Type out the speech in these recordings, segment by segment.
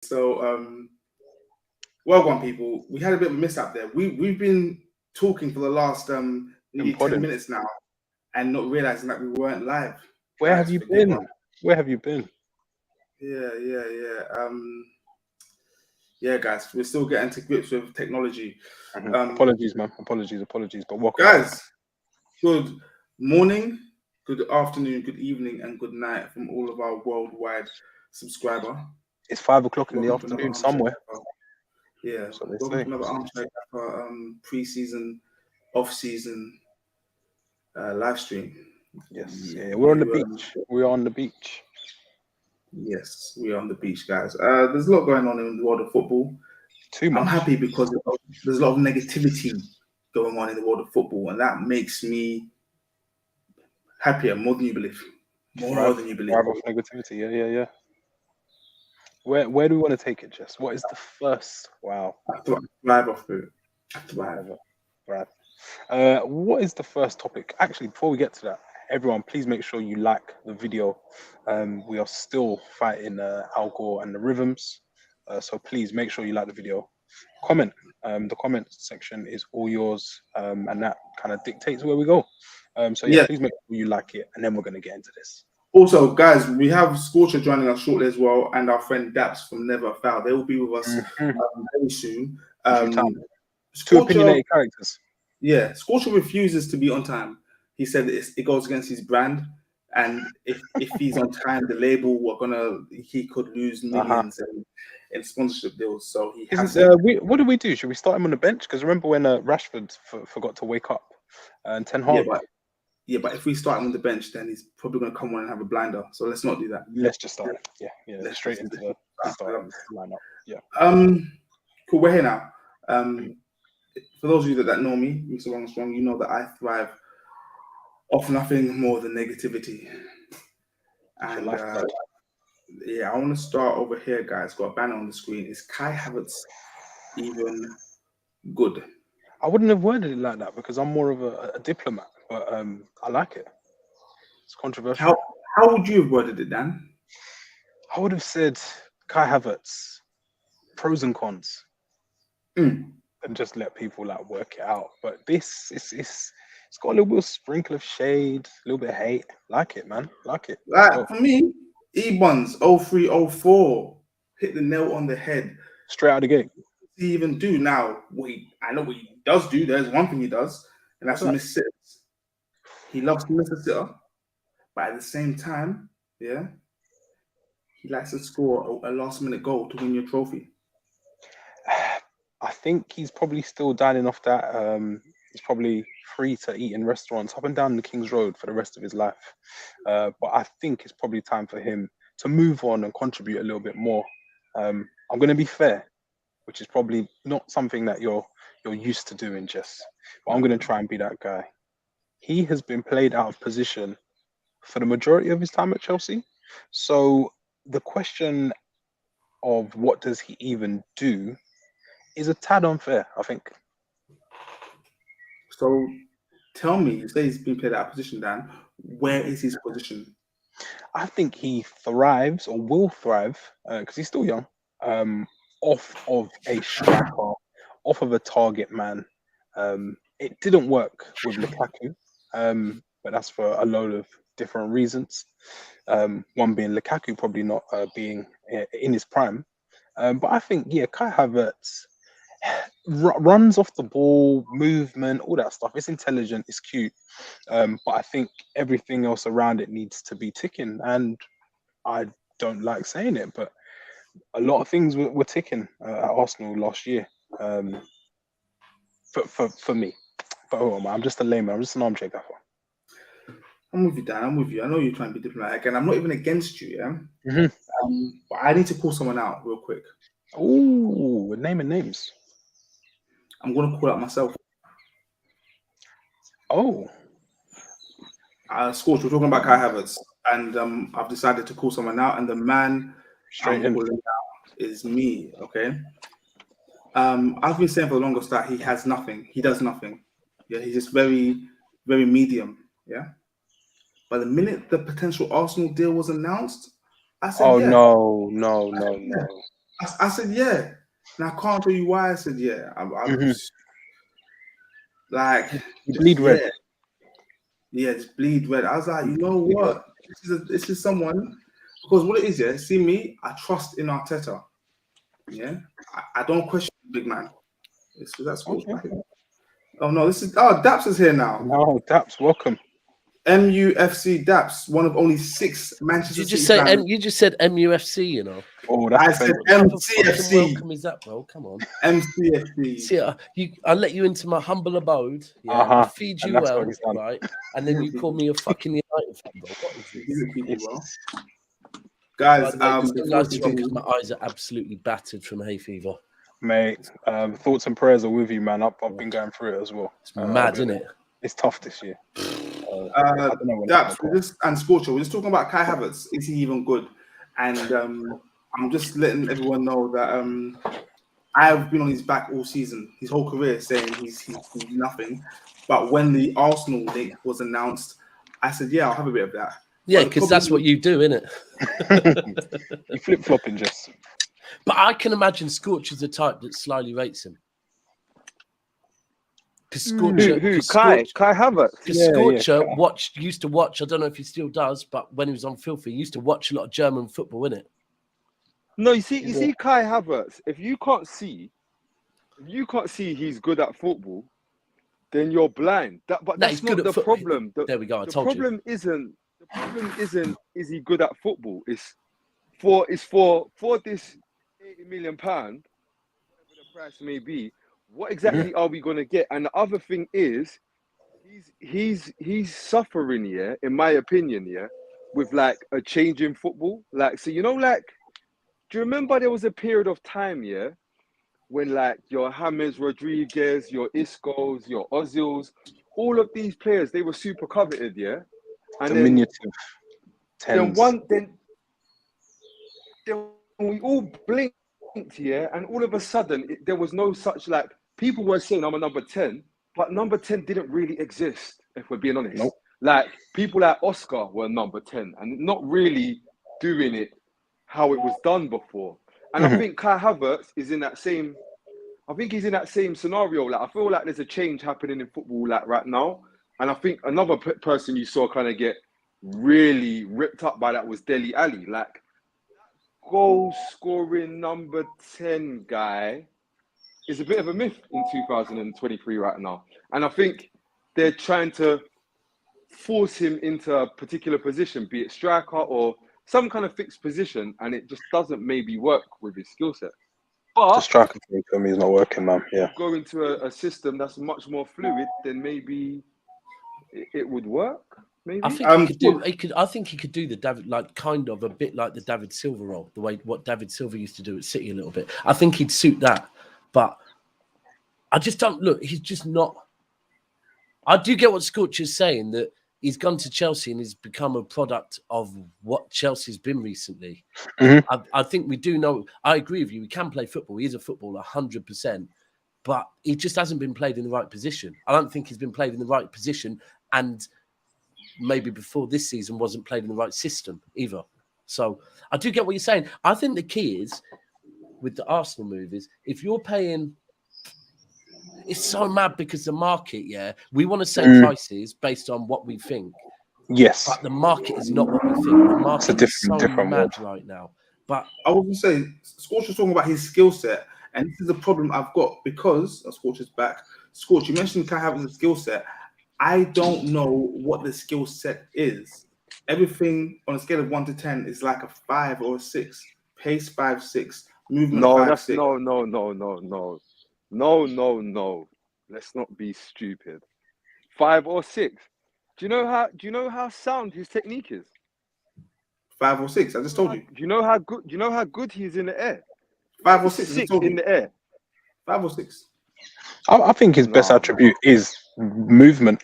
So, welcome, people. We had a bit of a mishap there. We've been talking for the last nearly 10 minutes now, and not realizing that we weren't live. Where have you been? Where have you been? Yeah. Yeah, guys, we're still getting to grips with technology. Apologies, man. Apologies. But welcome, guys. Good morning, good afternoon, good evening, and good night from all of our worldwide subscriber. It's 5 o'clock in the afternoon somewhere. Yeah, welcome to another Armchair Gaffer pre-season, off-season live stream. Yes, we're on the beach. We are on the beach. Yes, we are on the beach, guys. There's a lot going on in the world of football. Too much. I'm happy because there's a lot of negativity going on in the world of football, and that makes me happier, more than you believe. More than you believe. Negativity, yeah. Where do we want to take it, Jess? What is the first? Wow. I thrive off it. I thrive. What is the first topic? Actually, before we get to that, everyone, please make sure you like the video. We are still fighting Al Gore and the rhythms. So please make sure you like the video. Comment. The comment section is all yours, and that kind of dictates where we go. So please make sure you like it, and then we're going to get into this. Also, guys, we have Scorcher joining us shortly as well, and our friend Daps from Never Foul. They will be with us very soon. Two opinionated characters. Yeah, Scorcher refuses to be on time. He said it goes against his brand, and if he's on time, the label he could lose millions in sponsorship deals. So he has. What do we do? Should we start him on the bench? Because remember when Rashford forgot to wake up and Ten Hag. Yeah, but if we start him on the bench, then he's probably going to come on and have a blinder. So let's not do that. Let's just start. Yeah. Let's straight into the lineup. Yeah. Cool. We're here now. For those of you that know me, Mr. Armstrong, you know that I thrive off nothing more than negativity. And I want to start over here, guys. Got a banner on the screen. Is Kai Havertz even good? I wouldn't have worded it like that because I'm more of a diplomat, but I like it. It's controversial. How would you have worded it, Dan? I would have said Kai Havertz, pros and cons, and just let people work it out. But this it's got a little bit of sprinkle of shade, a little bit of hate. Like it, man. Like it. For me, E-Buns 0304 hit the nail on the head. Straight out of the gate. What does he even do now? I know what he does do. There's one thing he does, and that's miss sitters. He loves to miss a sitter, but at the same time, he likes to score a last-minute goal to win your trophy. I think he's probably still dining off that. He's probably free to eat in restaurants up and down the King's Road for the rest of his life. But I think it's probably time for him to move on and contribute a little bit more. I'm going to be fair, which is probably not something that you're used to doing, Jess. But I'm going to try and be that guy. He has been played out of position for the majority of his time at Chelsea. So the question of what does he even do is a tad unfair, I think. So tell me, you say he's been played out of position, Dan. Where is his position? I think he thrives or will thrive because he's still young. Off of a striker, off of a target man. It didn't work with Lukaku, but that's for a load of different reasons. One being Lukaku probably not being in his prime. But I think, Kai Havertz runs off the ball, movement, all that stuff. It's intelligent, it's cute. But I think everything else around it needs to be ticking. And I don't like saying it, but a lot of things were ticking at Arsenal last year. For me. But I'm just a layman. I'm just an armchair gaffer. I'm with you, Dan. I'm with you. I know you're trying to be diplomatic, and I'm not even against you, but I need to call someone out real quick. Ooh, we're naming names. I'm going to call out myself. Scorch, we're talking about Kai Havertz, and I've decided to call someone out, and the man I'm calling out is me, okay? I've been saying for the longest that he has nothing. He does nothing. Yeah, he's just very, very medium, yeah? But the minute the potential Arsenal deal was announced, I said, no. I said, yeah. And I can't tell you why I said, yeah. I'm just, like, You bleed red. Yeah, just bleed red. I was like, you know what? This is someone, because what it is, yeah, see me, I trust in Arteta. Yeah. I don't question the big man. It's because that's sports back. Oh no, Daps is here now. No, Daps, welcome. MUFC Daps, one of only 6 Manchester City fans. You just said MUFC, you know. Oh, that's I said MCFC. Welcome is that, bro? Come on. MCFC. See, I let you into my humble abode. Yeah, I feed you well, right? And then you call me a fucking United fan, bro. What is this? Guys, because my eyes are absolutely battered from hay fever. Mate, thoughts and prayers are with you, man. I've been going through it as well. It's mad, isn't it? It's tough this year. Daps, and Scorcher, we're just talking about Kai Havertz. Is he even good? And I'm just letting everyone know that I've been on his back all season, his whole career, saying he's nothing. But when the Arsenal link was announced, I said, yeah, I'll have a bit of that. Yeah, because that's what you do, innit? You flip-flopping, just. But I can imagine Scorcher's the type that slyly rates him. Because Scorcher, Kai Havertz. Because Scorcher used to watch. I don't know if he still does, but when he was on Filthy, he used to watch a lot of German football, innit? No, you see, Kai Havertz. If you can't see he's good at football, then you're blind. That's not the problem. There we go. The problem isn't is he good at football? It's for this £80 million, whatever the price may be. What exactly are we gonna get? And the other thing is, he's suffering here, in my opinion, with like a change in football. Like, so do you remember there was a period of time, when like your James Rodriguez, your Iscos, your Ozils, all of these players, they were super coveted, and diminutive tens. Then we all blinked, and all of a sudden there was no such, like, people were saying I'm a number 10, but number 10 didn't really exist, if we're being honest. Nope. Like, people like Oscar were number 10 and not really doing it how it was done before. And I think Kai Havertz is in that same. I think he's in that same scenario. Like, I feel like there's a change happening in football, like, right now. And I think another person you saw kind of get really ripped up by that was Dele Alli. Like, goal scoring number 10 guy is a bit of a myth in 2023 right now. And I think they're trying to force him into a particular position, be it striker or some kind of fixed position, and it just doesn't maybe work with his skill set. But the striker thing for me is not working, man. Yeah. Go into a system that's much more fluid, then maybe it would work. Maybe. I think he could do the David, like, kind of a bit like the David Silva role, the way what David Silva used to do at City a little bit. I think he'd suit that, but I just don't look. He's just not. I do get what Scorcher's saying, that he's gone to Chelsea and he's become a product of what Chelsea's been recently. I think we do know. I agree with you. He can play football. He is a footballer, 100%. But he just hasn't been played in the right position. I don't think he's been played in the right position, and maybe before this season wasn't played in the right system either. So I do get what you're saying. I think the key is with the Arsenal move is if you're paying. It's so mad because the market, we want to set prices based on what we think. Yes. But the market is not what we think. The market is so different mad right now. But I was going to say, Scorcher's talking about his skill set, and this is the problem I've got because Scorcher's back. Scorch, you mentioned Kai Havertz's skill set. I don't know what the skill set is. Everything on a scale of 1 to 10 is like a 5 or a 6. Pace 5, 6. Movement 5, 6. No. Let's not be stupid. 5 or 6. Do you know how sound his technique is? 5 or 6. I just told you. Do you know how good he is in the air? 5 or 6. 6 in the air. 5 or 6. I think his best attribute is movement,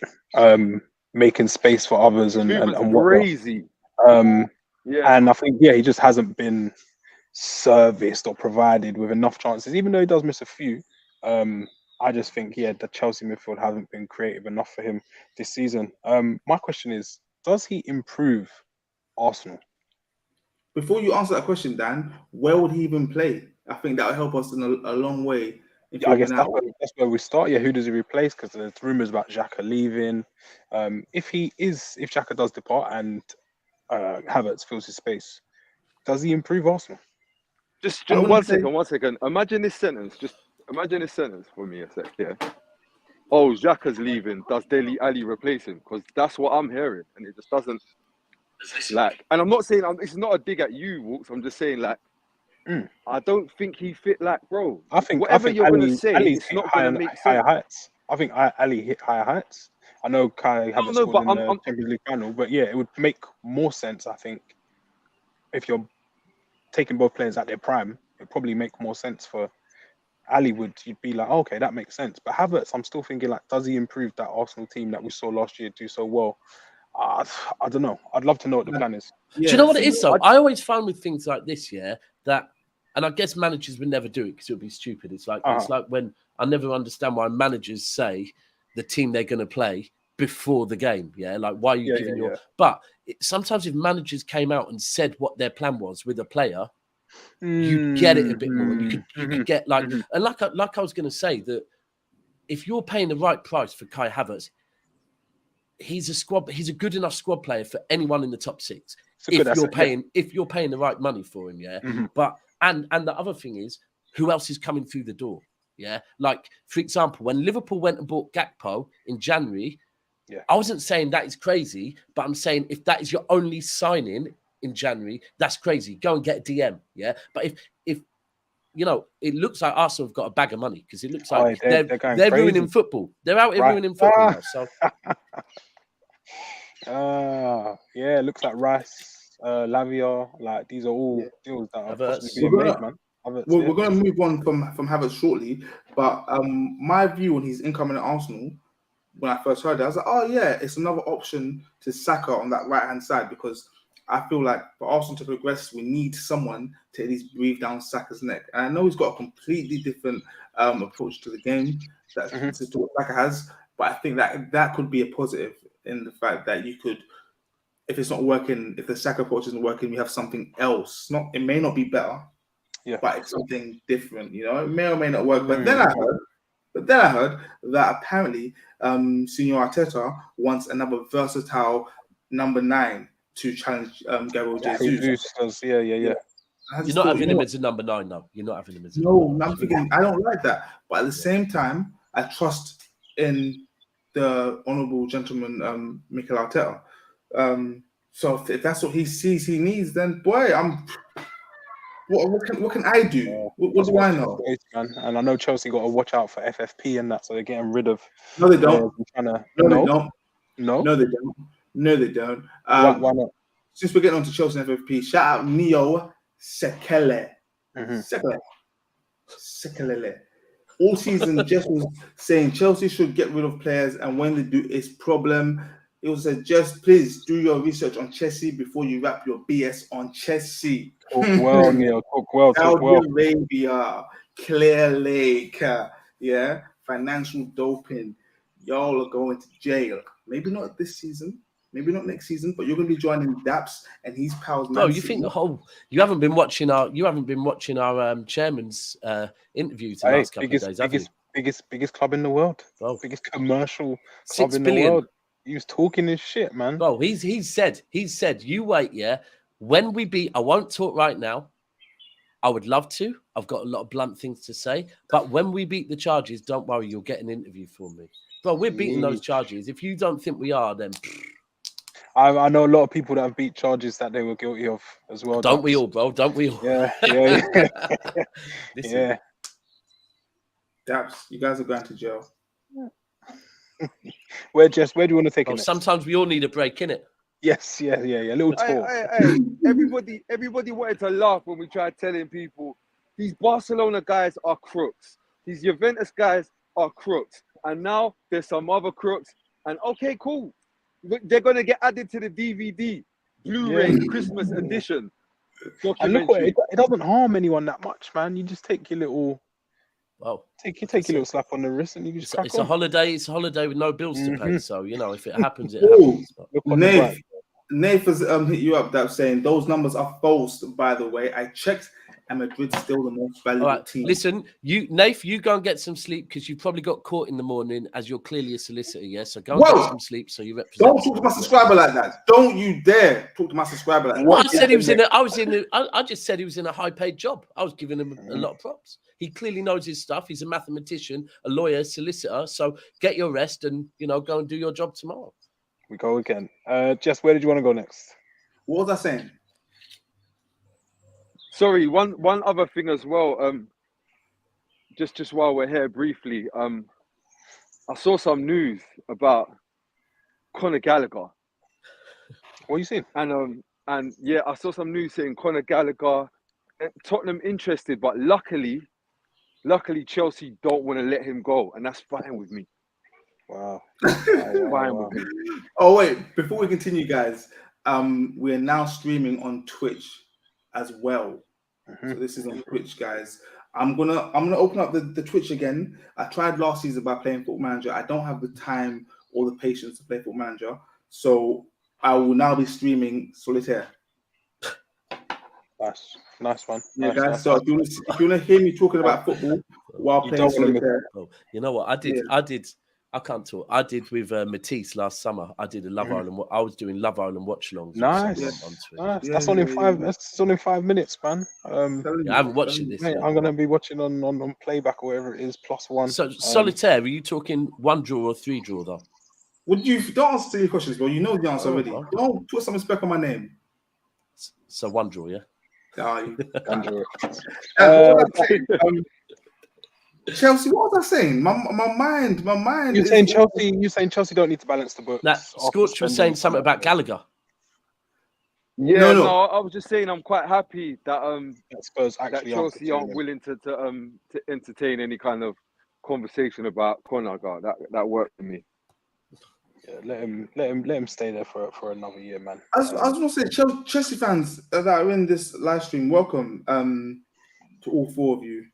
making space for others and crazy. And I think he just hasn't been serviced or provided with enough chances, even though he does miss a few. I just think, the Chelsea midfield hasn't been creative enough for him this season. My question is, does he improve Arsenal? Before you answer that question, Dan, where would he even play? I think that will help us in a long way. Yeah, I guess that's where we start. Yeah, who does he replace? Because there's rumours about Xhaka leaving. If Xhaka does depart and Havertz fills his space, does he improve Arsenal? Just 1 second. Imagine this sentence. Just imagine this sentence for me a sec. Yeah. Oh, Xhaka's leaving. Does Dele Alli replace him? Because that's what I'm hearing, and it just doesn't like. And I'm not saying it's not a dig at you, Walks. I'm just saying like. I don't think he fit like, bro. I think whatever you're Ali, gonna say, Ali's it's not gonna make higher sense. heights. I think Ali hit higher heights. I know Kai Havertz scored in the Champions League final, but yeah, it would make more sense. I think if you're taking both players at their prime, it'd probably make more sense for Ali. You'd be like, okay, that makes sense. But Havertz, I'm still thinking like, does he improve that Arsenal team that we saw last year do so well? I don't know. I'd love to know what the plan is. Yeah. Do you know what it is, though? I always found with things like this, that, and I guess managers would never do it because it would be stupid. It's like when I never understand why managers say the team they're going to play before the game. Yeah, like why are you giving your? But sometimes if managers came out and said what their plan was with a player, you'd get it a bit more. And you could get like, and like I was going to say that if you're paying the right price for Kai Havertz, he's a good enough squad player for anyone in the top six. If you're paying the right money for him, But and the other thing is, who else is coming through the door? Yeah, like for example, when Liverpool went and bought Gakpo in January, I wasn't saying that is crazy, but I'm saying if that is your only signing in January, that's crazy. Go and get a DM. Yeah, but if you know, it looks like Arsenal have got a bag of money because it looks like they're ruining football. They're out here ruining football now. So. It looks like Rice, Lavia, like these are all deals that are possibly being made, man. We're going to move on from Havertz shortly, but my view on his incoming at Arsenal, when I first heard it, I was like, oh yeah, it's another option to Saka on that right-hand side because I feel like for Arsenal to progress, we need someone to at least breathe down Saka's neck. And I know he's got a completely different approach to the game to what Saka has, but I think that could be a positive in the fact that you could, if it's not working, if the Saka approach isn't working, we have something else. It may not be better, but it's something different. You know, it may or may not work. But then I heard that apparently, Senor Arteta wants another versatile number 9 to challenge Gabriel Jesus. Yeah. You're not having him as a number 9 now. You're not having him as a number 9. I'm thinking I don't like that. But at the same time, I trust in the honourable gentleman, Mikel Arteta. So if that's what he sees he needs, then boy, what can I do? What do I know? And I know Chelsea got to watch out for FFP and that, so they're getting rid of. No, they don't. No, they don't. Why not? Since we're getting on to Chelsea and FFP, shout out Neo Sekele. Sekele. All season, Jess was saying Chelsea should get rid of players, and when they do, it's problem. It was just please do your research on Chessy before you wrap your BS on Chessy. Talk well, Neil. Talk well. Saudi Arabia, Clear Lake, financial doping. Y'all are going to jail. Maybe not this season. Maybe not next season, but you're going to be joining Daps and his pals. No, you think you haven't been watching our chairman's interviews the last couple of days, have you? Biggest club in the world. Biggest commercial club in the world. He was talking his shit, man. Well, he said, you wait, when we beat, I won't talk right now. I would love to. I've got a lot of blunt things to say, but when we beat the Chargers, don't worry, you'll get an interview from me. Bro, we're beating those Chargers. If you don't think we are, then I know a lot of people that have beat charges that they were guilty of as well. Don't we all, bro? Don't we all? Yeah. Yeah. Daps, you guys are going to jail. Where do you want to take it? Sometimes we all need a break, innit? Yes, yeah. A little talk. Everybody wanted to laugh when we tried telling people these Barcelona guys are crooks. These Juventus guys are crooks. And now there's some other crooks. And okay, cool. They're going to get added to the DVD, Blu-ray, Christmas edition. And look, it doesn't harm anyone that much, man. You just take your little... Well, take your little slap on the wrist and you just it's a holiday. It's a holiday with no bills to pay. So, if it happens, it happens. Nath has hit you up that saying those numbers are false. By the way, I checked, and Madrid's still the most valuable All right, team. listen, Nath, you go and get some sleep because you probably got caught in the morning as you're clearly a solicitor, yeah? So go and get some sleep so you represent. Don't talk to my subscriber like that. Don't you dare talk to my subscriber like that. Well, I said he was I just said he was in a high-paid job. I was giving him a lot of props. He clearly knows his stuff. He's a mathematician, a lawyer, solicitor. So get your rest and, go and do your job tomorrow. We go again. Jess, where did you want to go next? What was I saying? Sorry, one other thing as well. Just while we're here briefly, I saw some news about Conor Gallagher. What are you seeing? And yeah, I saw some news saying Conor Gallagher, Tottenham interested, but luckily Chelsea don't want to let him go, and that's fine with me. Wow. With me. Oh wait, before we continue, guys, we're now streaming on Twitch as well. So this is on Twitch, guys. I'm gonna open up the Twitch again. I tried last season by playing Football Manager. I don't have the time or the patience to play Football Manager, so I will now be streaming Solitaire. Nice one. Yeah, nice, guys. nice So one. if you want to hear me talking about football while playing Solitaire, You know what? I can't talk. I did with Matisse last summer. I did a Love Island. I was doing Love Island watch-alongs. Nice. That's only 5. That's only 5 minutes, man. I haven't watched it this mate, year. I'm gonna be watching on playback or whatever it is, +1. So Solitaire, are you talking 1 draw or 3 draw though? Don't answer silly questions, bro. You know the answer already. Bro. Don't put some respect on my name. So 1 draw, yeah. Chelsea, what was I saying? My mind. You're saying Chelsea don't need to balance the books. Nah, Scorch was saying something about Gallagher. Yeah, no, I was just saying I'm quite happy that Spurs that actually Chelsea aren't willing to entertain any kind of conversation about Conor. That worked for me. Yeah, let him stay there for another year, man. I was going to say, Chelsea fans that are in this live stream, welcome to all 4 of you.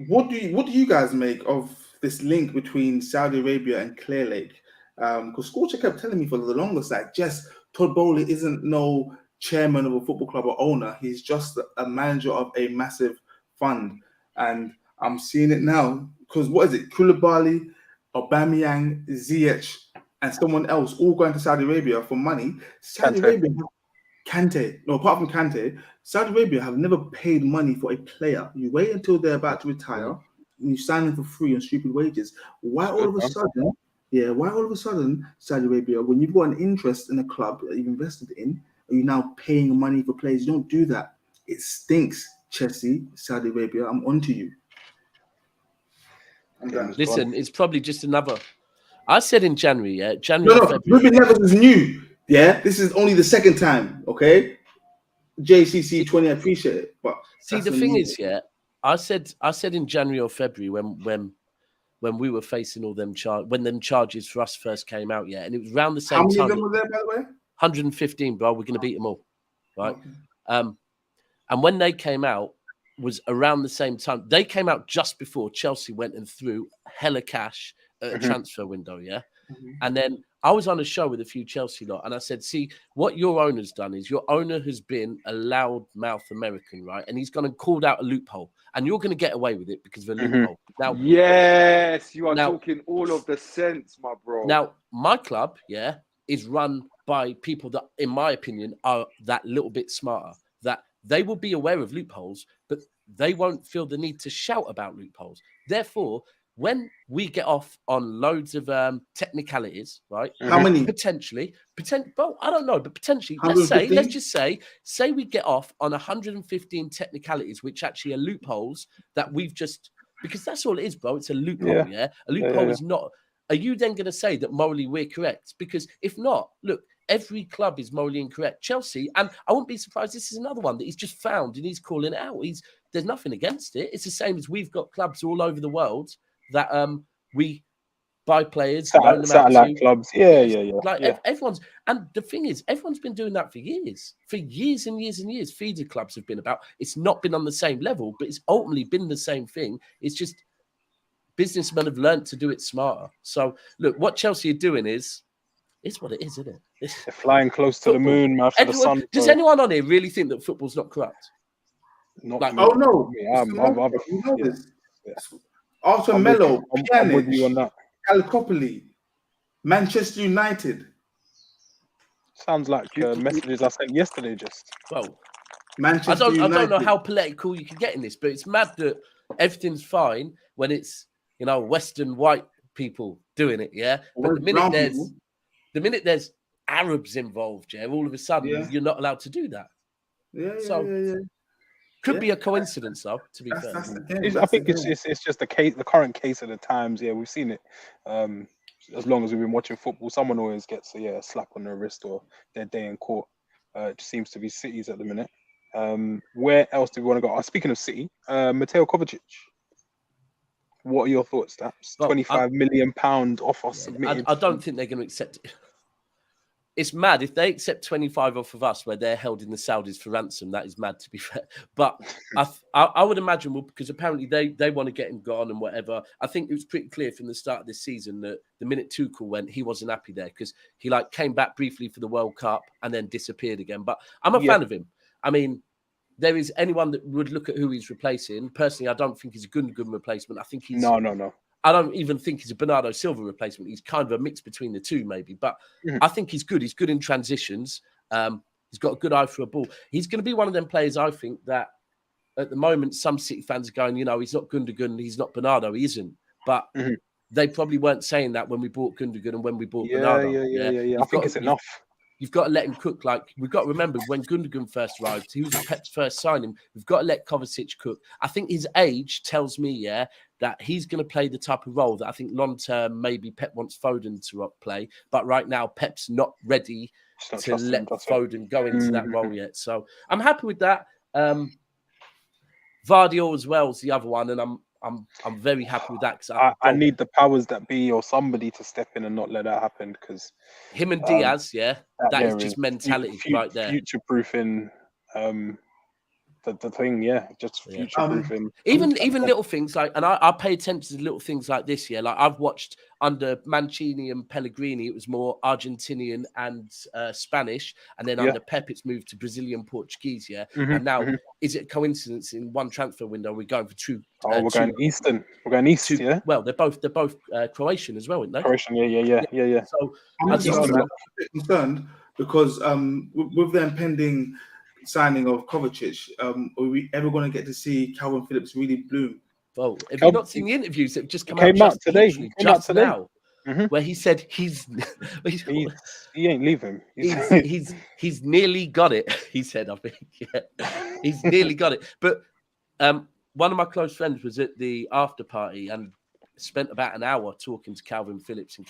What do you guys make of this link between Saudi Arabia and Clear Lake? Because Scorcher kept telling me for the longest that Todd Bowley isn't no chairman of a football club or owner. He's just a manager of a massive fund. And I'm seeing it now because what is it? Koulibaly, Aubameyang, Ziyech, and someone else all going to Saudi Arabia for money. Saudi Arabia, apart from Kante, Saudi Arabia have never paid money for a player. You wait until they're about to retire and you sign them for free on stupid wages. Why all of a sudden, Saudi Arabia, when you've got an interest in a club that you've invested in, are you now paying money for players? You don't do that. It stinks, Chessy, Saudi Arabia. I'm onto you. Listen, it's probably just another. I said in January, yeah. February. Ruben Neves is new. Yeah, this is only the second time. Okay, JCC 20, I appreciate it, but see, the thing is, yeah, I said in January or February when we were facing all them charges for us first came out, yeah, and it was around the same time. How many of them were there, by the way? 115, bro. We're gonna beat them all, right? Okay. And when they came out, was around the same time. They came out just before Chelsea went and threw hella cash at a transfer window, yeah. And then I was on a show with a few Chelsea lot, and I said, see, what your owner's done is your owner has been a loudmouth American, right? And he's gone and called out a loophole, and you're going to get away with it because of a loophole. Now, yes, you are talking all of the sense, my bro. Now, my club, yeah, is run by people that, in my opinion, are that little bit smarter, that they will be aware of loopholes, but they won't feel the need to shout about loopholes. Therefore, when we get off on loads of technicalities, right? How many? Potentially, well, I don't know, but potentially, let's just say we get off on 115 technicalities, which actually are loopholes that we've just, because that's all it is, bro. It's a loophole, yeah? A loophole is not, are you then going to say that morally we're correct? Because if not, look, every club is morally incorrect. Chelsea, and I wouldn't be surprised, this is another one that he's just found and he's calling it out. There's nothing against it. It's the same as we've got clubs all over the world that we buy players, satellite clubs. Yeah. Everyone's, and the thing is, everyone's been doing that for years and years and years. Feeder clubs have been about. It's not been on the same level, but it's ultimately been the same thing. It's just businessmen have learned to do it smarter. So look, what Chelsea are doing is It's what it is, isn't it? They're flying close to the Football. moon, man, for the sun. Does bro. anyone on here really think that football's not corrupt? Not like- me. Oh no, Me. It's the moment, you know yeah. this. Yeah. Arthur I'm with Melo, you. I'm with you on Pjanic, that. Calcopoli, Manchester United, Sounds like messages I sent yesterday. Just Well, Manchester I United. don't know how political you can get in this, but it's mad that everything's fine when it's, you know, Western white people doing it, yeah. But Well, brown the minute there's Arabs involved, yeah, all of a sudden Yeah. you're not allowed to do that. Yeah. Could Yeah. be a coincidence, though. To be fair, That's the game. I That's think the game. it's just the case, the current case of the times. Yeah, we've seen it. As long as we've been watching football, someone always gets a slap on their wrist or their day in court. It just seems to be City's at the minute. Where else do we want to go? Speaking of City, Mateo Kovacic. What are your thoughts? That's Well, £25 million offer submitted. I don't think they're going to accept it. It's mad if they accept 25 off of us, where they're held in the Saudis for ransom. That is mad, to be fair. But I would imagine, because apparently they want to get him gone and whatever. I think it was pretty clear from the start of this season that the minute Tuchel went, he wasn't happy there, because he came back briefly for the World Cup and then disappeared again. But I'm a fan of him. I mean, there is anyone that would look at who he's replacing. Personally, I don't think he's a good replacement. I think he's No. I don't even think he's a Bernardo Silva replacement. He's kind of a mix between the two, maybe. But I think he's good. He's good in transitions. He's got a good eye for a ball. He's going to be one of them players, I think, that at the moment some City fans are going, you know, he's not Gundogan, he's not Bernardo. He isn't. But they probably weren't saying that when we bought Gundogan and when we bought Bernardo. Yeah. I think it's enough. You've got to let him cook. We've got to remember when Gundogan first arrived, he was Pep's first signing. We've got to let Kovacic cook. I think his age tells me, that he's going to play the type of role that I think long-term maybe Pep wants Foden to play. But right now, Pep's not ready to let Foden go into that role yet. So I'm happy with that. Vardiol as well is the other one, and I'm very happy with that. Because I need the powers that be or somebody to step in and not let that happen, because him and Diaz, that is just mentality right there. Future-proofing the thing, just future-proofing. Even little things and I pay attention to little things like this, I've watched under Mancini and Pellegrini, it was more Argentinian and Spanish, and then under Pep, it's moved to Brazilian, Portuguese, and now, is it a coincidence in one transfer window we're going for two? We're going Eastern. We're going East, Well, they're both Croatian as well, aren't they? Croatian, yeah. So I'm a bit concerned because with them pending signing of Kovacic, are we ever going to get to see Calvin Phillips really bloom? Well, have you not seen the interviews that just come out today? Just now, where he said he ain't leaving. He's nearly got it. He said, I think, he's nearly got it. But one of my close friends was at the after party and spent about an hour talking to Calvin Phillips, and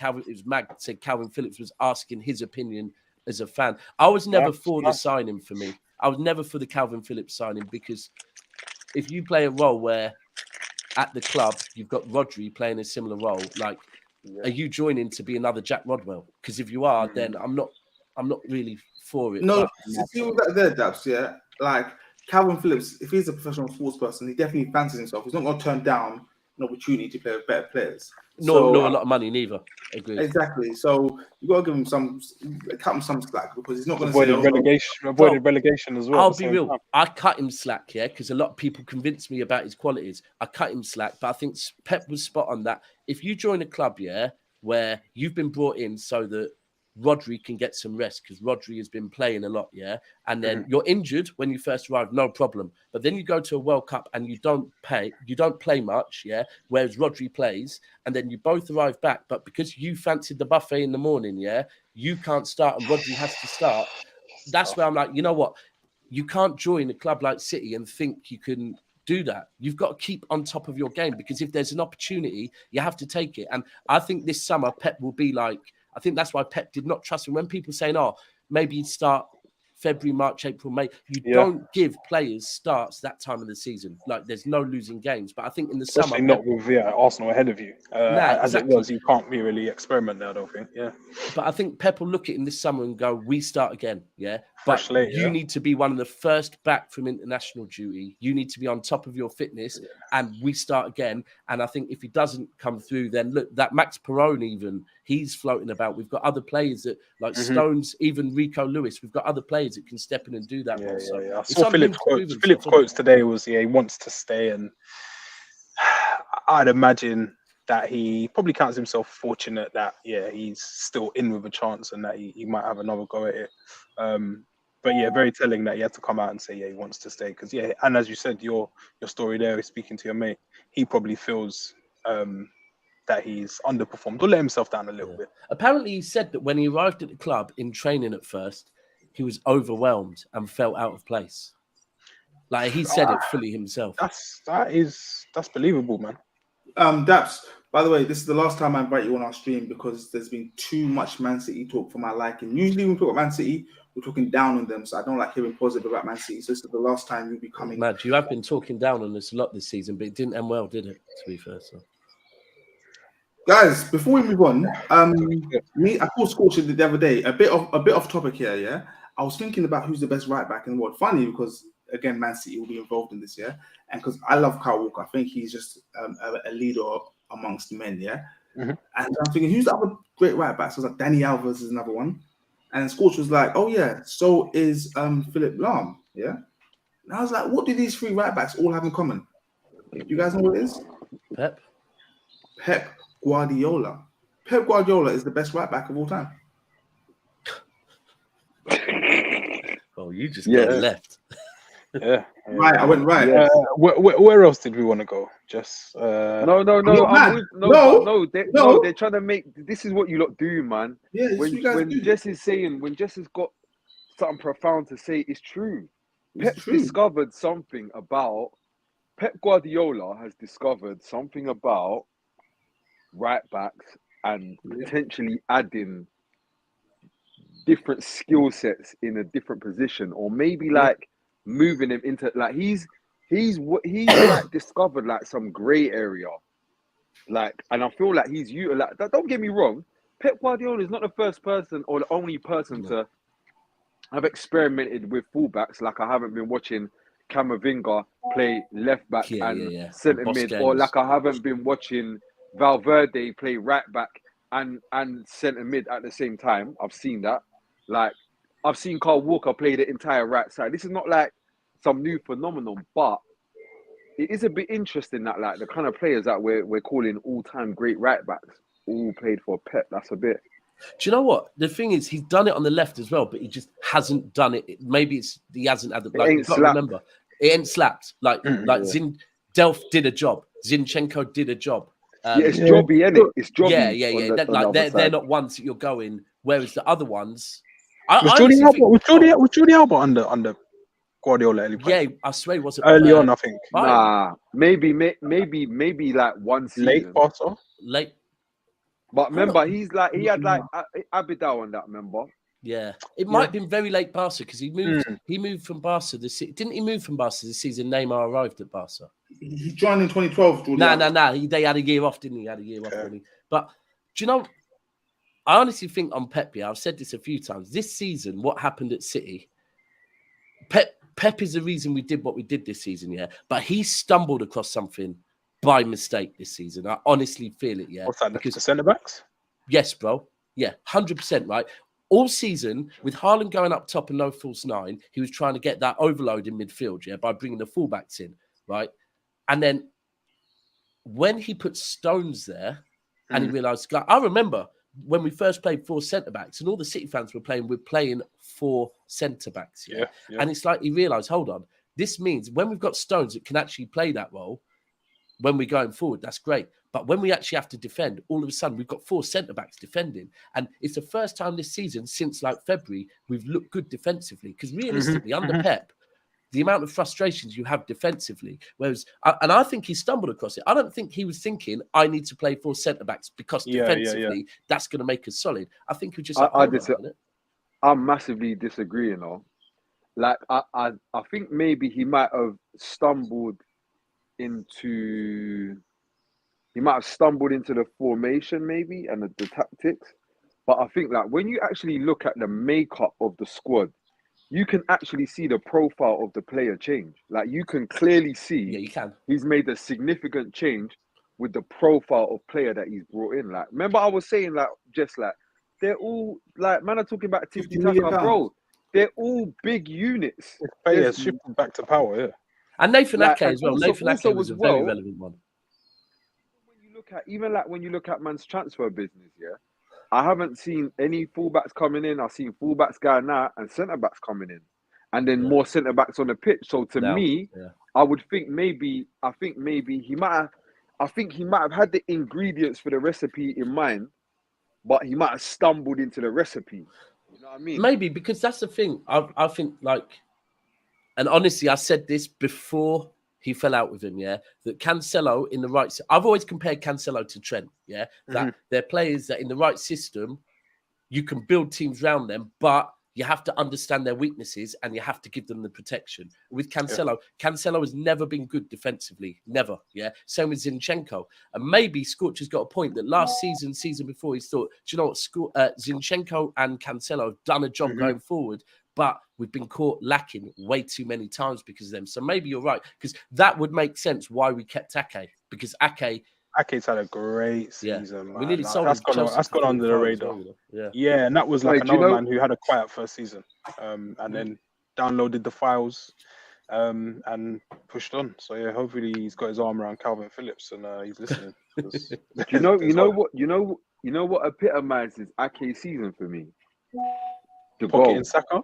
said Calvin Phillips was asking his opinion as a fan. I was never for the signing for me. I was never for the Calvin Phillips signing, because if you play a role where at the club you've got Rodri playing a similar role, are you joining to be another Jack Rodwell? Because if you are, then I'm not really for it. No, see with that there, Dabs, Calvin Phillips, if he's a professional sports person, he definitely fancies himself. He's not going to turn down an opportunity to play with better players. No, a lot of money neither. Agreed. Exactly. So you got to give him cut him some slack, because he's not going to avoided relegation as well. I'll be real. I cut him slack, because a lot of people convinced me about his qualities. I cut him slack, but I think Pep was spot on that. If you join a club, where you've been brought in so that Rodri can get some rest, because Rodri has been playing a lot, and then you're injured when you first arrive, no problem. But then you go to a World Cup and you don't play much, whereas Rodri plays, and then you both arrive back, but because you fancied the buffet in the morning, you can't start and Rodri has to start. That's where I'm like, you know what? You can't join a club like City and think you can do that. You've got to keep on top of your game, because if there's an opportunity, you have to take it. And I think this summer Pep will be I think that's why Pep did not trust him. When people saying, maybe he'd start February, March, April, May. You don't give players starts that time of the season. Like there's no losing games. But I think in the Especially summer, not with Arsenal ahead of you. As exactly. it was, you can't be really experiment there, I don't think. Yeah. But I think Pep will look at it in this summer and go, we start again. Yeah. But you need to be one of the first back from international duty. You need to be on top of your fitness and we start again. And I think if he doesn't come through, then look, that Max Perrone even, he's floating about. We've got other players that like Stones, even Rico Lewis. We've got other players that can step in and do that. I saw Philip's quotes today was, he wants to stay. And I'd imagine that he probably counts himself fortunate that he's still in with a chance and that he might have another go at it. But very telling that he had to come out and say he wants to stay because and as you said, your story there is speaking to your mate. He probably feels that he's underperformed or let himself down a little bit. Apparently, he said that when he arrived at the club in training at first, he was overwhelmed and felt out of place. Like he said it fully himself. That's believable, man. Daps, by the way, this is the last time I invite you on our stream because there's been too much Man City talk for my liking. Usually when we talk about Man City, we're talking down on them, so I don't like hearing positive about Man City. So this is the last time you'll be coming. Mad, you have been talking down on us a lot this season, but it didn't end well, did it? To be fair, so. Guys, before we move on, I called Scorcher the other day. A bit off topic here. Yeah, I was thinking about who's the best right back and what. Funny because again, Man City will be involved in this, and because I love Kyle Walker, I think he's just a leader amongst men, And I'm thinking, who's the other great right back? So I was like, Danny Alves is another one, and Scorch was like, oh yeah, so is Philip Lahm, And I was like, what do these three right backs all have in common? You guys know what it is? Pep Guardiola. Pep Guardiola is the best right back of all time. Oh, you just got left. Right, I went right. Where else did we want to go? Just No. They're trying to make. This is what you lot do, man. Yeah, when Jesse's saying, when Jesse's got something profound to say, it's true. Pep's discovered something about. Pep Guardiola has discovered something about right backs and potentially adding different skill sets in a different position, or maybe like moving him into like he's like discovered like some grey area, like, and I feel like he's utilized. Don't get me wrong, Pep Guardiola is not the first person or the only person to have experimented with fullbacks. Like I haven't been watching Camavinga play left back and centre mid, or like I haven't been watching Valverde play right back and centre mid at the same time. I've seen that. Like I've seen Kyle Walker play the entire right side. This is not like some new phenomenon, but it is a bit interesting that like the kind of players that we're calling all-time great right backs all played for Pep. That's a bit. Do you know what? The thing is, he's done it on the left as well, but he just hasn't done it. Maybe he hasn't had the. Like, you've got to remember, it ain't slapped. Delph did a job. Zinchenko did a job. It's jobby, isn't it? It's jobby. Yeah. They're not ones that you're going. Whereas the other ones, was Jordi Alba under Guardiola? Yeah, I swear it wasn't early on. I think. Nah, maybe like one season. Late. But remember, he had like Abidal on that. Remember? Yeah, it might have been very late Barca because he moved. He moved from Barca. Didn't he move from Barca this season? Neymar arrived at Barca. He joined in 2012. No. They had a year off, didn't he? Had a year off, really. But do you know? I honestly think on Pep. I've said this a few times. This season, what happened at City? Pep is the reason we did what we did this season. Yeah, but he stumbled across something by mistake this season. I honestly feel it. Yeah, what's that? Because the centre backs. Yes, bro. Yeah, 100%. Right. All season, with Haaland going up top and no false nine, he was trying to get that overload in midfield, by bringing the fullbacks in, right? And then when he put Stones there, and he realised, like, I remember when we first played 4 centre-backs, and all the City fans were playing 4 centre-backs, And it's like he realised, hold on, this means when we've got Stones that can actually play that role, when we're going forward, that's great. But when we actually have to defend, all of a sudden we've got 4 centre-backs defending. And it's the first time this season since like February, we've looked good defensively. Because realistically, under Pep, the amount of frustrations you have defensively, whereas, and I think he stumbled across it. I don't think he was thinking, I need to play 4 centre-backs because defensively, that's going to make us solid. I think he just I massively disagree, like I think maybe he might have stumbled into the formation maybe and the tactics. But I think like when you actually look at the makeup of the squad, you can actually see the profile of the player change. Like you can clearly see Yeah, you can. he's made a significant change with the profile of player that he's brought in. Like, remember I was saying like just like they're all like man are talking about £50 million. bro. They're all big units. Yeah, shifted back to power. Yeah, And Nathan Like, Ake and as well. also- Nathan also Ake was as a very well- relevant one. When you look at man's transfer business, yeah, I haven't seen any fullbacks coming in. I've seen fullbacks going out and centre backs coming in, and then more centre backs on the pitch. So to me, I would think maybe he might have. I think he might have had the ingredients for the recipe in mind, but he might have stumbled into the recipe. You know what I mean? Maybe, because that's the thing. I think like, and honestly, I said this before he fell out with him, yeah, that Cancelo in the right... I've always compared Cancelo to Trent, yeah, that they're players that in the right system, you can build teams around them, but you have to understand their weaknesses and you have to give them the protection. With Cancelo, Cancelo has never been good defensively, never, yeah? Same with Zinchenko. And maybe Scorch has got a point that last season before, he thought, do you know what, Zinchenko and Cancelo have done a job going forward, but we've been caught lacking way too many times because of them. So maybe you're right, because that would make sense why we kept Ake, because Ake's had a great season, man. We nearly sold that's him gone, that's gone under the radar. Yeah, and that was like another man who had a quiet first season, and then downloaded the files, and pushed on. So yeah, hopefully he's got his arm around Calvin Phillips and he's listening. You know what epitomizes Ake's season for me? The Pocket goal. in Saka.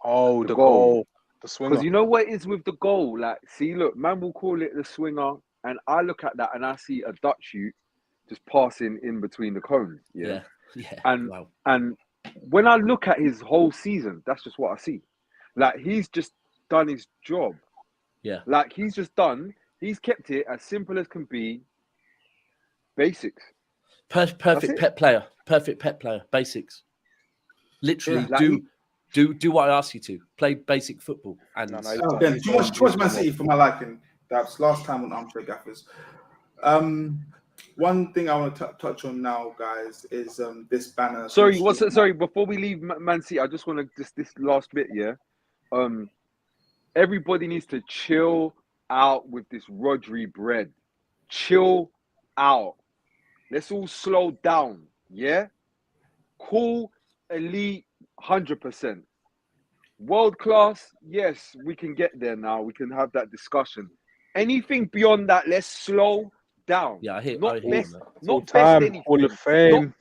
Oh, the goal. The swinger. Because you know what it is with the goal? Like, see, look, man will call it the swinger, and I look at that and I see a Dutch shoot just passing in between the cones. Yeah. And when I look at his whole season, that's just what I see. Like, he's just done his job. Yeah. Like, he's kept it as simple as can be. Basics. Perfect pet player. Perfect pet player. Basics. Literally, do what I ask you to. Play basic football. And again, too much Man City for my liking. That's last time on Armchair Gaffers. One thing I want to touch on now, guys, is this banner. Sorry, before we leave Man City, I just want to this last bit, yeah. Everybody needs to chill out with this Rodri bread. Chill out. Let's all slow down, yeah? Cool, elite, 100%. World class, yes, we can get there now. We can have that discussion. Anything beyond that, let's slow down. Yeah, I hear not best anything. Hall of Fame.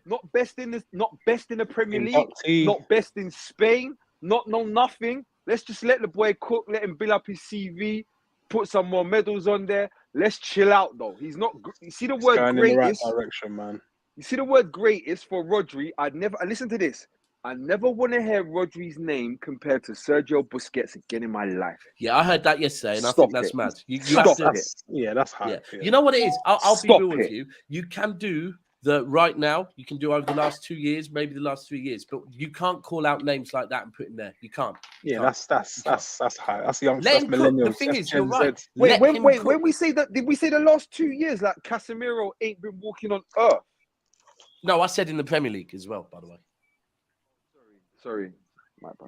Not best in the Premier League. Not best in Spain. Nothing. Let's just let the boy cook. Let him build up his CV. Put some more medals on there. Let's chill out though. He's not. You see the word going greatest. in the right direction, man. You see the word greatest for Rodri. Listen to this. I never want to hear Rodri's name compared to Sergio Busquets again in my life. Yeah, I heard that yesterday, and I think that's mad. You Stop have to, it. Yeah, that's hard. Yeah. You know what it is? I'll be real with you. You can do the right now. You can do over the last 2 years, maybe the last 3 years, but you can't call out names like that and put in there. You can't. Yeah, that's high. That's young. Let That's him cook. millennials. The thing is, you're right. Wait. When we say that, did we say the last 2 years? Like Casemiro ain't been walking on earth. No, I said in the Premier League as well, by the way. Sorry.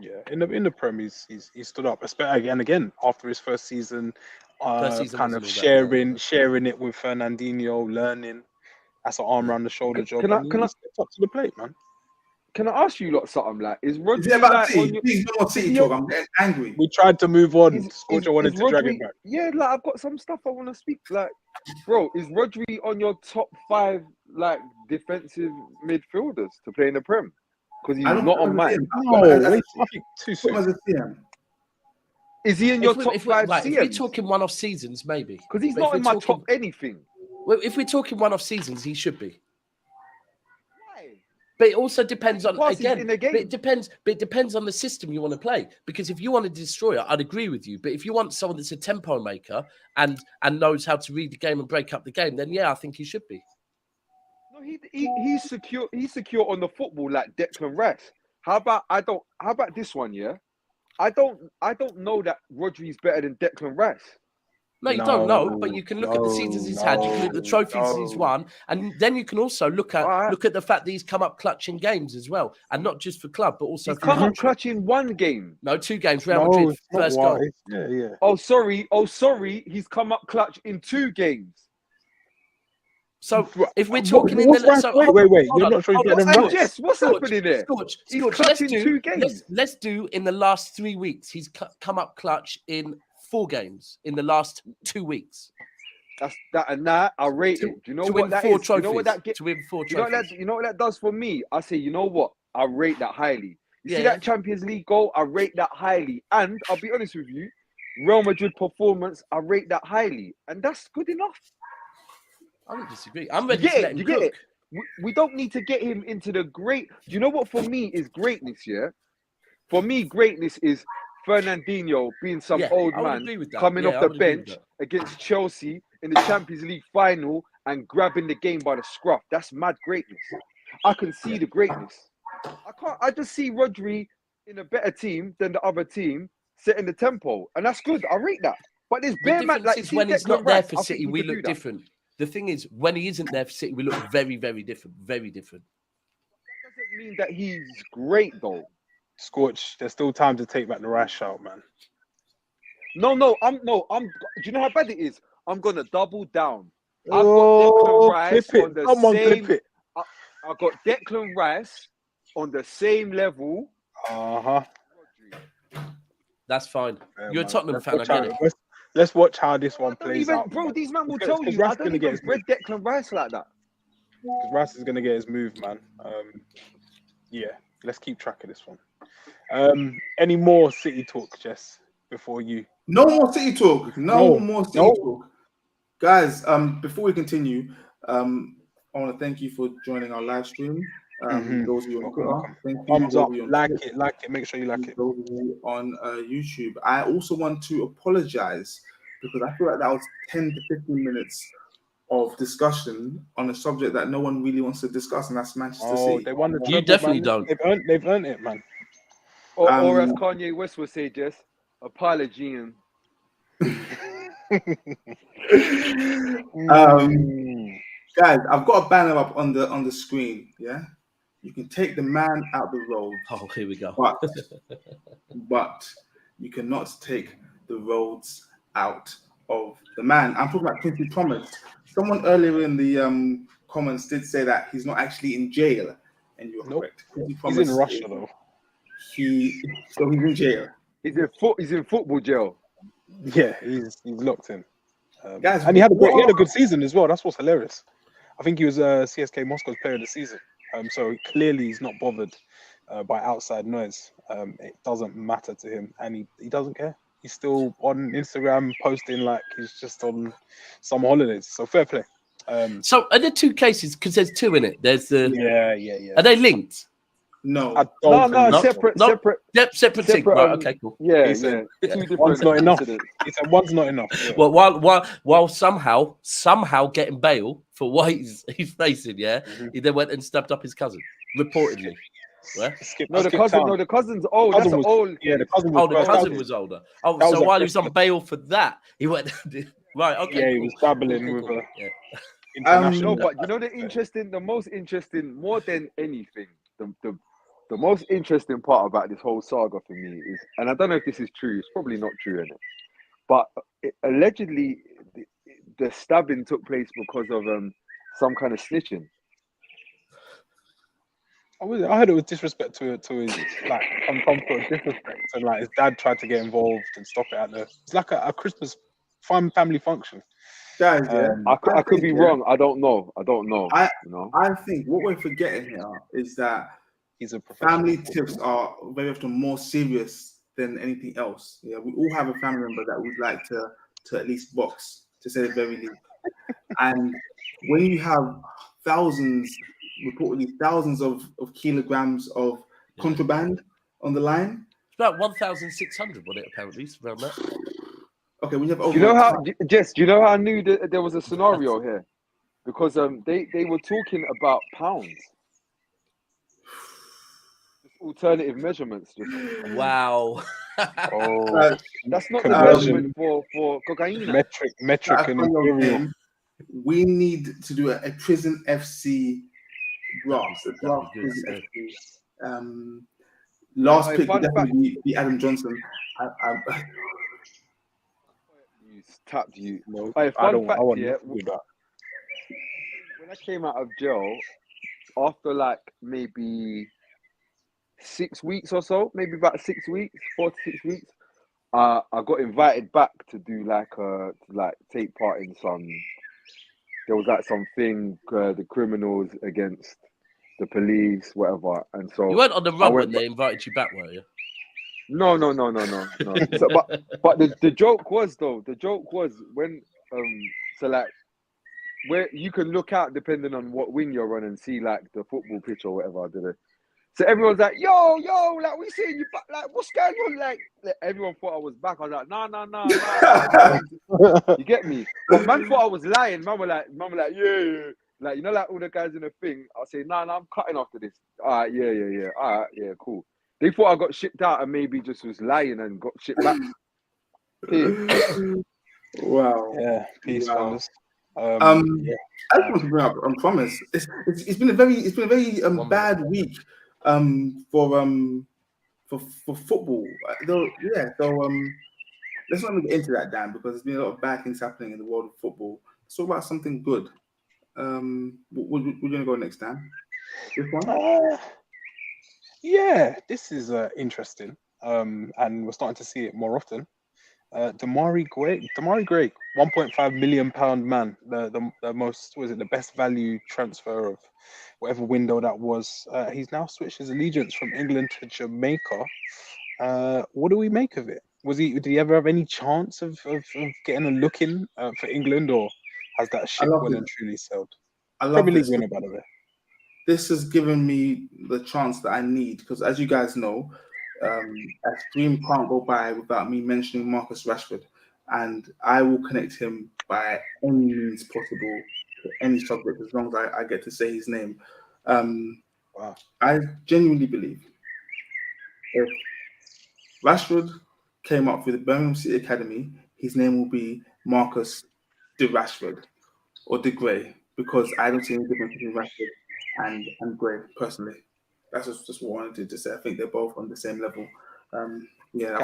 Yeah, in the Prem, he's stood up. Especially again after his first season, kind of sharing it with Fernandinho, learning. That's an arm around the shoulder job. Can I step up to the plate, man? Can I ask you lot something? Like, is Rodri it about like City? Please, no more City talk. I'm getting angry. We tried to move on. Scorcher wanted to drag it back. Yeah, like I've got some stuff I want to speak. Like, bro, is Rodri on your top 5 like defensive midfielders to play in the Prem? Because he's not on mine. No, I think too soon. Is he in your top 5 right, CMs? If we're talking one-off seasons, maybe. Because he's not in my top anything. Well, if we're talking one-off seasons, he should be. Why? But it also depends on it depends on the system you want to play. Because if you want to destroy it, I'd agree with you. But if you want someone that's a tempo maker and knows how to read the game and break up the game, then yeah, I think he should be. No, he's secure. He's secure on the football like Declan Rice. How about this one? Yeah, I don't know that Rodri's better than Declan Rice. No, you don't know, but you can look at the seasons he's had. You can look at the trophies he's won, and then you can also look at the fact that he's come up clutch in games as well, and not just for club, but also He's for come up clutch in one game. No, 2 games. Real Madrid first goal. Yeah. Oh, sorry. He's come up clutch in 2 games. So if we're talking in the wait, you're not sure he's getting them right. Yes, what's happening there? He's clutch in 2 games. Let's do in the last 3 weeks. He's come up clutch in 4 games in the last 2 weeks. That's that, and that I rate it. Do you know what that is? You know what that gets? To win 4 trophies. You know what that does for me? I say, you know what? I rate that highly. You see that Champions League goal? I rate that highly. And I'll be honest with you, Real Madrid performance, I rate that highly, and that's good enough. I don't disagree. I'm ready to let him cook. It? We don't need to get him into the great. Do you know what for me is greatness? Yeah, for me, greatness is Fernandinho being some old man coming off the bench against Chelsea in the Champions League final and grabbing the game by the scruff. That's mad greatness. I can see the greatness. I just see Rodri in a better team than the other team setting the tempo, and that's good. I rate that. But there's bare man like when he's not there for City, we look different. The thing is, when he isn't there for City, we look very, very different. Very different. That doesn't mean that he's great, though. Scorch, there's still time to take back the rash out, man. No. Do you know how bad it is? I'm gonna double down. I've got Declan Rice on the same. I got Declan Rice on the same level. That's fine. You're a Tottenham fan, I get it. Let's watch how this one plays out. Bro, these men will tell you. I don't even read Declan Rice like that. Because Rice is going to get his move, man. Let's keep track of this one. Any more City talk, Jess, before you? No more City talk. No more City talk. Guys, before we continue, I want to thank you for joining our live stream. Those of you on Twitter, thumbs up, like it, make sure you like it. Those of you on YouTube. I also want to apologize because I feel like that was 10 to 15 minutes of discussion on a subject that no one really wants to discuss, and that's Manchester City. They won the you definitely don't. They've earned it, man. Or as Kanye West would say, Jess, apology. Guys, I've got a banner up on the screen. Yeah, you can take the man out the road. Oh, here we go. But you cannot take the roads out of the man. I'm talking about Quincy Promes. Someone earlier in the comments did say that he's not actually in jail, and you're correct. He's in Russia though. He's in jail. He's in football jail. Yeah, he's locked in. Guys, and he had a good season as well. That's what's hilarious. I think he was CSK Moscow's player of the season. So clearly he's not bothered by outside noise. It doesn't matter to him, and he doesn't care. He's still on Instagram posting like he's just on some holidays. So fair play. So are there 2 cases? Because there's 2 in it. There's the yeah. Are they linked? No, separate thing. Right, okay, cool. Yeah. One's not enough. He said one's not enough. Yeah. Well, while somehow getting bail for what he's facing, he then went and stabbed up his cousin, reportedly. Where? The cousin's old. That's old. Yeah, the cousin was older. Oh, so while he was on bail for that, he went. Right. Okay. Yeah, he was babbling with a. No, but you know the most interesting, more than anything, the most interesting part about this whole saga for me is, and I don't know if this is true, it's probably not true, innit? But allegedly, the stabbing took place because of some kind of snitching. I heard it was disrespect to his, like, some sort of disrespect, and like his dad tried to get involved and stop it at it's like a Christmas family function. Guys, I could be wrong. I don't know. I think what we're forgetting here is that he's a family tips are very often more serious than anything else. Yeah, we all have a family member that we'd like to at least box, to say the very least. And when you have reportedly thousands of kilograms of contraband on the line, it's about 1,600, wasn't it? Apparently, it's around that. Okay, we have. Do you know how, Jess? Do you know how I knew that there was a scenario here? Because they were talking about pounds. alternative measurements. Just. Wow. Oh, That's not the conversion. measurement for cocaine. metric That's and on your imperial. game. We need to do a Prison FC draft. A draft good, Prison so. FC. Last Hey, pick fun would definitely be Adam Johnson. Tapped you. No, Hey, I fun don't. fact I want here. nothing with that. When I came out of jail, after like maybe 6 weeks or so, maybe about 6 weeks, 4 to 6 weeks, I got invited back to do to take part in some. There was like something the criminals against the police, whatever, and so You weren't on the run went when they invited you back, were you? No. So, but the joke was when where you can look out depending on what wing you're on and see like the football pitch or whatever, I did it. So everyone's like, yo, like we seeing you back, like what's going on? Like everyone thought I was back. I was like, nah. You get me? But man thought I was lying. Man were like, yeah. Like, you know, like all the guys in the thing, I'll say, nah, I'm cutting after this. All right, yeah. All right, yeah, cool. They thought I got shipped out and maybe just was lying and got shipped back. Wow. Yeah, peace, fellas. I just want to bring up Promise. It's been a very bad week for football. Let's not even get into that, Dan, because there's been a lot of bad things happening in the world of football. Let's talk about something good. We're gonna go next, Dan. This one? Yeah, this is interesting. And we're starting to see it more often. Damari Gray, 1.5 million pound man, the most, was it the best value transfer of whatever window that was. He's now switched his allegiance from England to Jamaica. What do we make of it? Did he ever have any chance of getting a look in for England, or has that ship well and truly sailed? I love Premier League this. winner, by the way. This has given me the chance that I need, because as you guys know, a stream can't go by without me mentioning Marcus Rashford, and I will connect him by any means possible to any subject as long as I get to say his name. Wow. I genuinely believe if Rashford came up through the Birmingham City Academy, his name will be Marcus de Rashford or de Gray, because I don't see any difference between Rashford and Gray personally. That's just what I wanted to say. I think they're both on the same level. I've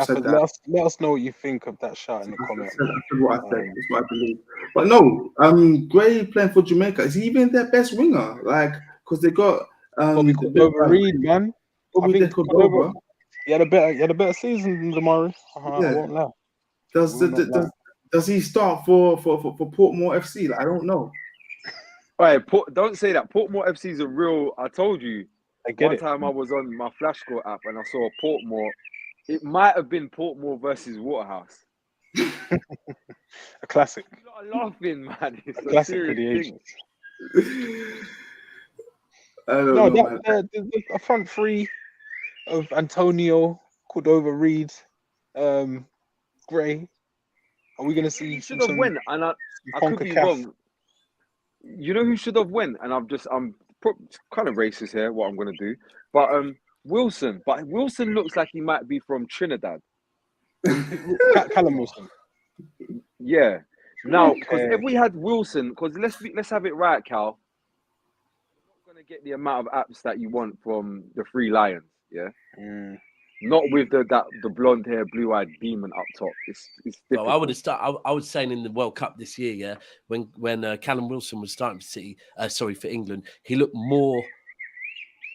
said that. Let us know what you think of that shot in the comments. That's what I said. That's what I believe. But no, Gray playing for Jamaica, is he even their best winger? Like, because they got Bobby Reed, man. Bobby Cordova. He had a better season than Damari. I won't lie. Does he start for Portmore FC? Like, I don't know. All right, don't say that. Portmore FC is a real. I told you. One time I was on my Flash Score app and I saw Portmore. It might have been Portmore versus Waterhouse. A classic. You're not laughing, man. It's a classic for the thing. ages. A front three of Antonio, Cordova, Reed, Gray. Are we going to see? He should have went, and I could be wrong. You know who should have went, and I'm kind of racist here. What I'm going to do, but Wilson. But Wilson looks like he might be from Trinidad. Callum Wilson. Yeah. Now, because if we had Wilson, because let's have it right, Cal. You're not going to get the amount of apps that you want from the Three Lions. Yeah. Not with the blonde hair, blue-eyed demon up top. It's difficult. Well, I was saying in the World Cup this year, yeah, when Callum Wilson was starting for England, he looked more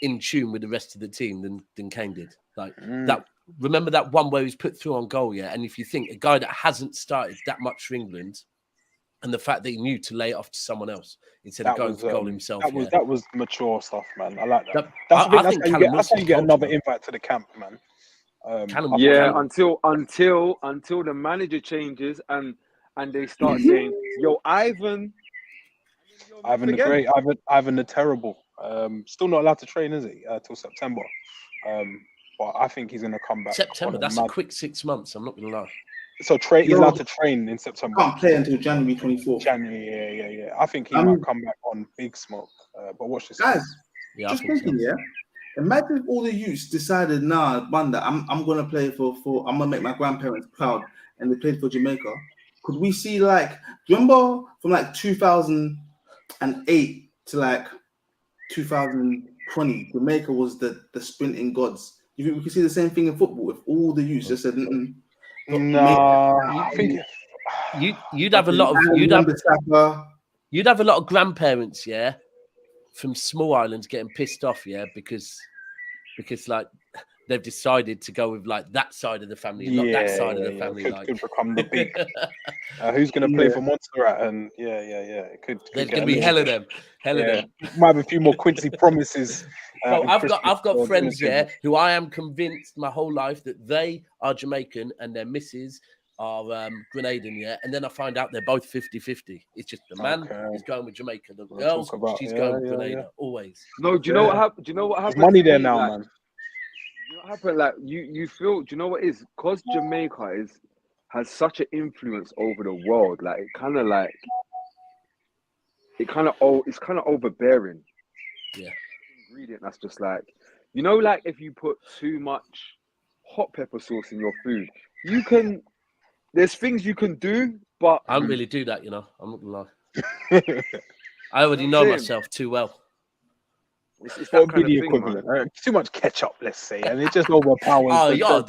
in tune with the rest of the team than Kane did. Like that. Remember that one where he was put through on goal, yeah? And if you think a guy that hasn't started that much for England, and the fact that he knew to lay it off to someone else instead of going for goal himself. That was mature stuff, man. I like that. That's how you get another invite to the camp, man. Until the manager changes and they start saying, "Yo, Ivan the Great, Ivan the Terrible." Still not allowed to train, is he? Till September. But I think he's going to come back. September. That's a quick 6 months. I'm not going to lie. So he's allowed to train in September. Can't play until January 24th. Yeah. I think he might come back on big smoke. But watch this, guys. Just thinking, Imagine if all the youths decided, nah, Banda, I'm gonna play for I'm gonna make my grandparents proud, and they played for Jamaica. Could we see like, do you remember from like 2008 to like 2020, Jamaica was the sprinting gods. You think we could see the same thing in football if all the youths just said, No, I think you'd have a lot of you'd have a lot of grandparents, yeah, from small islands getting pissed off, yeah, because like they've decided to go with like that side of the family and not that side of the family. Could become the big. Who's going to play for Montserrat? And it could. There's going to be hell of them. Might have a few more Quincy Promises. Well, I've got friends, who I am convinced my whole life that they are Jamaican and their missus are Grenadian, and then I find out they're both 50-50. It's just the man is going with Jamaica, the girl she's going with Grenada always. No, do you know what happened? Do you know what happened? There's money there now, man. You know what happened? Like you feel. Do you know what it is? Because Jamaica has such an influence over the world. Like it's kind of overbearing. Yeah. Ingredient that's just like, you know, like if you put too much hot pepper sauce in your food, there's things you can do, but I don't really do that, you know. I'm not gonna lie. I already know myself too well. It's that kind of thing, equivalent. Too much ketchup, let's say, and it just overpowers. Oh, yeah,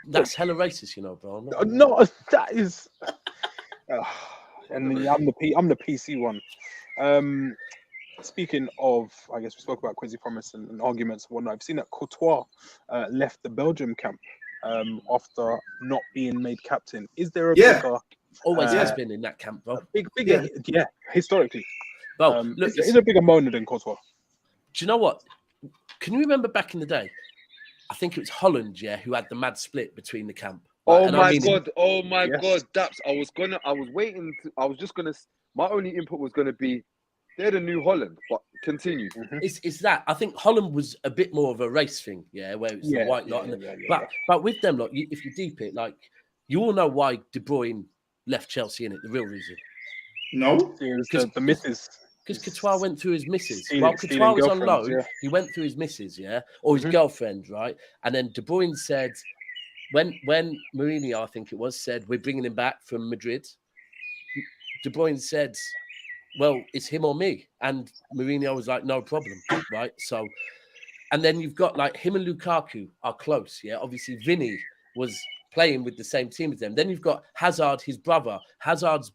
that's hella racist, you know, bro. No, that is. And I'm the PC one. Speaking of, I guess we spoke about Quincy Promes and arguments and whatnot. I've seen that Courtois left the Belgium camp after not being made captain. Is there a bigger? Always has been in that camp, bro. Bigger, historically. Well, look, is there a bigger moaner than Courtois? Do you know what? Can you remember back in the day? I think it was Holland, who had the mad split between the camp. Oh my god, Daps. I was just gonna. My only input was gonna be, they're the new Holland, but continue. Mm-hmm. It's that. I think Holland was a bit more of a race thing, where it's the white lot. But with them, like, if you deep it, like, you all know why De Bruyne left Chelsea, in it. The real reason. No, because the missus. Because Courtois went through his missus. While Courtois was on loan, he went through his missus, or his girlfriend, right? And then De Bruyne said, when Mourinho, I think it was, said, we're bringing him back from Madrid, De Bruyne said, well, it's him or me. And Mourinho was like, no problem, right? So, and then you've got like him and Lukaku are close, Obviously, Vinny was playing with the same team as them. Then you've got Hazard, his brother. Hazard's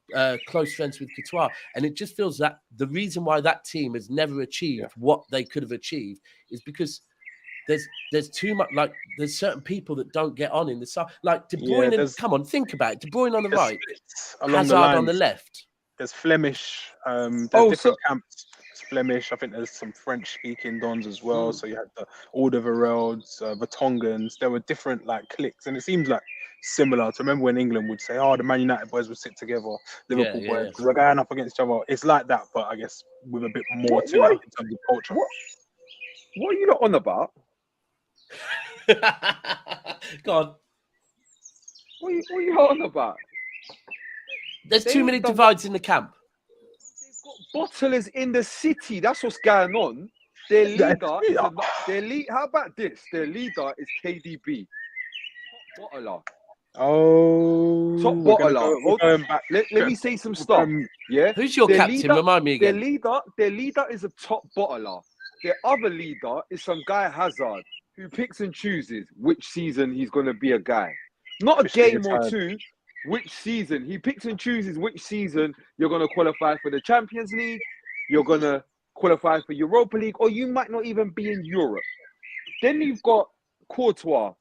close friends with Courtois. And it just feels that the reason why that team has never achieved what they could have achieved is because there's too much, like, there's certain people that don't get on in the side. Like De Bruyne, come on, think about it. De Bruyne on the right, Hazard on the left. There's Flemish, different camps. It's Flemish. I think there's some French-speaking dons as well. So you had the Alderweirelds, the Tongans. There were different like cliques, and it seems like similar to remember when England would say, "Oh, the Man United boys would sit together, Liverpool boys, because we're going up against each other." It's like that, but I guess with a bit more to it in terms of culture. What are you not on about? Go on. What are you on about? There's too many divides in the camp. They've got bottlers in the city. That's what's going on. Their leader, how about this? Their leader is KDB. Top bottler. Oh, top bottler. Let me say some stuff. Who's your captain? Remind me again. Their leader is a top bottler. Their other leader is some guy Hazard who picks and chooses which season he's going to be a guy. Not a game or two. Which season he picks and chooses which season you're going to qualify for the Champions League, you're going to qualify for Europa League, or you might not even be in Europe. Then you've got Courtois.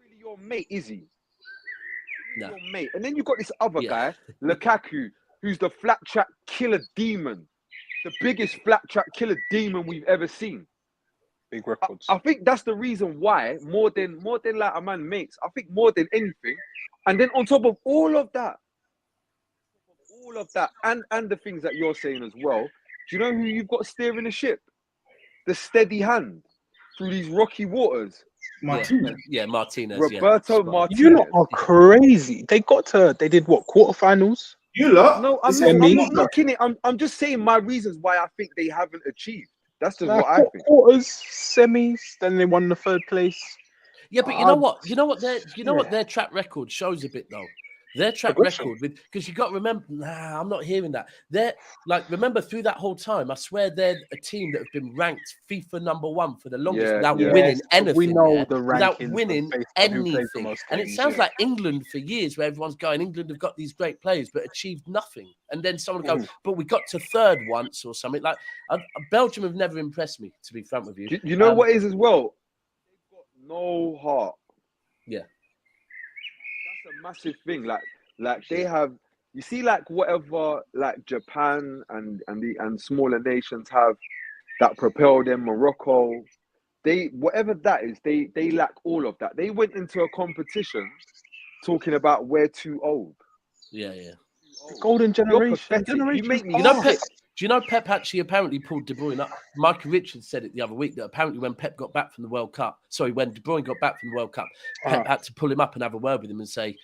Really your mate, is he? Your mate. And then you've got this other guy, Lukaku, who's the flat track killer demon. The biggest flat track killer demon we've ever seen. Big records. I think that's the reason why, more than like a man makes, I think more than anything. And then on top of all of that, and the things that you're saying as well, do you know who you've got steering the ship? The steady hand through these rocky waters. Martinez. Yeah, Martinez. Roberto Martinez. You lot are crazy. They did what, quarterfinals? You lot? No, I'm not knocking it. I'm just saying my reasons why I think they haven't achieved. That's just what I think. Quarters, semis, then they won the third place. Yeah, but you know what? What their track record shows a bit though. Their track record because you got to remember. Nah, I'm not hearing that. They're remember through that whole time. I swear they're a team that have been ranked FIFA #1 for the longest without winning anything. We know the without rankings winning anything. And it sounds like England for years, where everyone's going, England have got these great players but achieved nothing. And then someone goes, but we got to third once or something. Like Belgium have never impressed me, to be frank with you. You know what is as well? They've got no heart. Yeah. That's a massive thing. Like they have, you see, like whatever, like Japan and smaller nations have that propel them. Morocco, whatever that is, they lack all of that. They went into a competition talking about we're too old. Yeah. The golden generation. You make me. Do you know Pep actually apparently pulled De Bruyne up? Michael Richards said it the other week that apparently when Pep got back from the World Cup, when De Bruyne got back from the World Cup, Pep had to pull him up and have a word with him and say,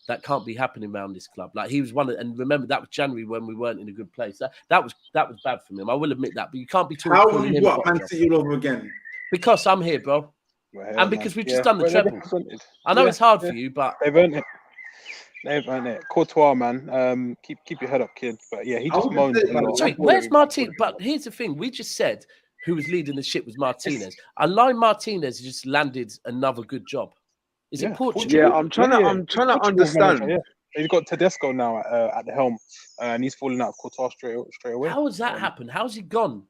that can't be happening around this club. Like he was and remember that was January when we weren't in a good place. That was bad for him. I will admit that, but you can't be talking. How will you what Man City all over again? Because I'm here, bro, and because we've just done the treble. I know it's hard for you, but they've earned it. They've earned it. Courtois, man, keep your head up, kid. But yeah, he just moaned. Sorry, where's Martinez? But here's the thing: we just said who was leading the ship was Martinez. I line Martinez just landed another good job. Is it Portugal? Yeah, I'm trying to understand. Manager, He's got Tedesco now at the helm, and he's falling out of Courtois straight away. How has that happened? How's he gone?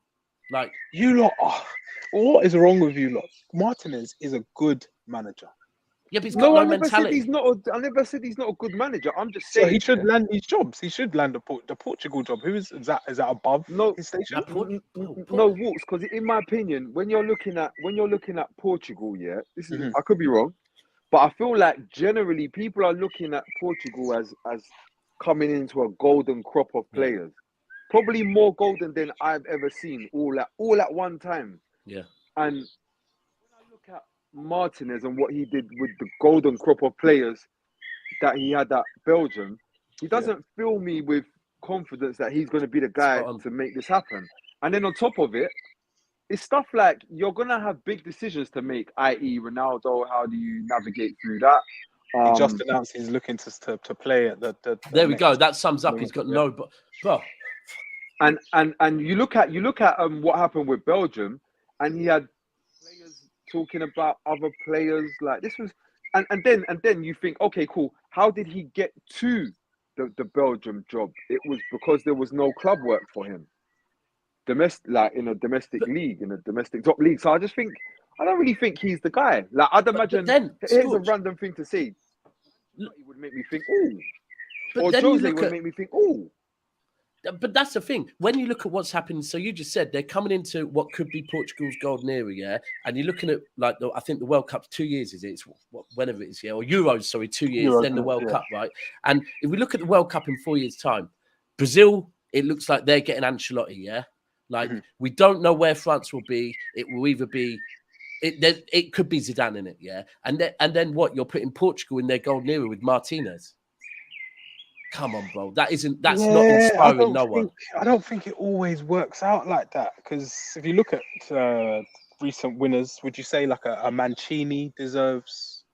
Like you lot, what is wrong with you lot? Martinez is a good manager. Yeah, but he's got no mentality. I never said he's not a good manager. I'm just saying he should land these jobs. He should land the Portugal job. Is that above his station? No, Walks, because in my opinion, when you're looking at Portugal, yeah, this is I could be wrong, but I feel like generally people are looking at Portugal as coming into a golden crop of players, probably more golden than I've ever seen, all at one time. Yeah, and when I look at Martinez and what he did with the golden crop of players that he had at Belgium, he doesn't fill me with confidence that he's going to be the guy to make this happen. And then on top of it, it's stuff like you're going to have big decisions to make, i.e. Ronaldo. How do you navigate through that? He just announced he's looking to play at the there we go. That sums up. He's got no, bro. And you look at what happened with Belgium, and he had players talking about other players like this was, and then you think, okay, cool. How did he get to the Belgium job? It was because there was no club work for him, in a domestic league, in a domestic top league. So I don't really think he's the guy. Like I'd imagine. Here's a random thing to say. He would make me think, ooh, or Jose would make me think, ooh. But that's the thing. When you look at what's happening, so you just said they're coming into what could be Portugal's golden era, yeah? And you're looking at, I think the World Cup's 2 years, is it? It's whenever it is, yeah? Or Euros, sorry, 2 years, then the World Cup, right? And if we look at the World Cup in 4 years' time, Brazil, it looks like they're getting Ancelotti, yeah? We don't know where France will be. It will either be... It could be Zidane in it, yeah? And then what? You're putting Portugal in their golden era with Martinez. Come on, bro. That's not inspiring no one. I don't think it always works out like that. Because if you look at recent winners, would you say like a Mancini deserves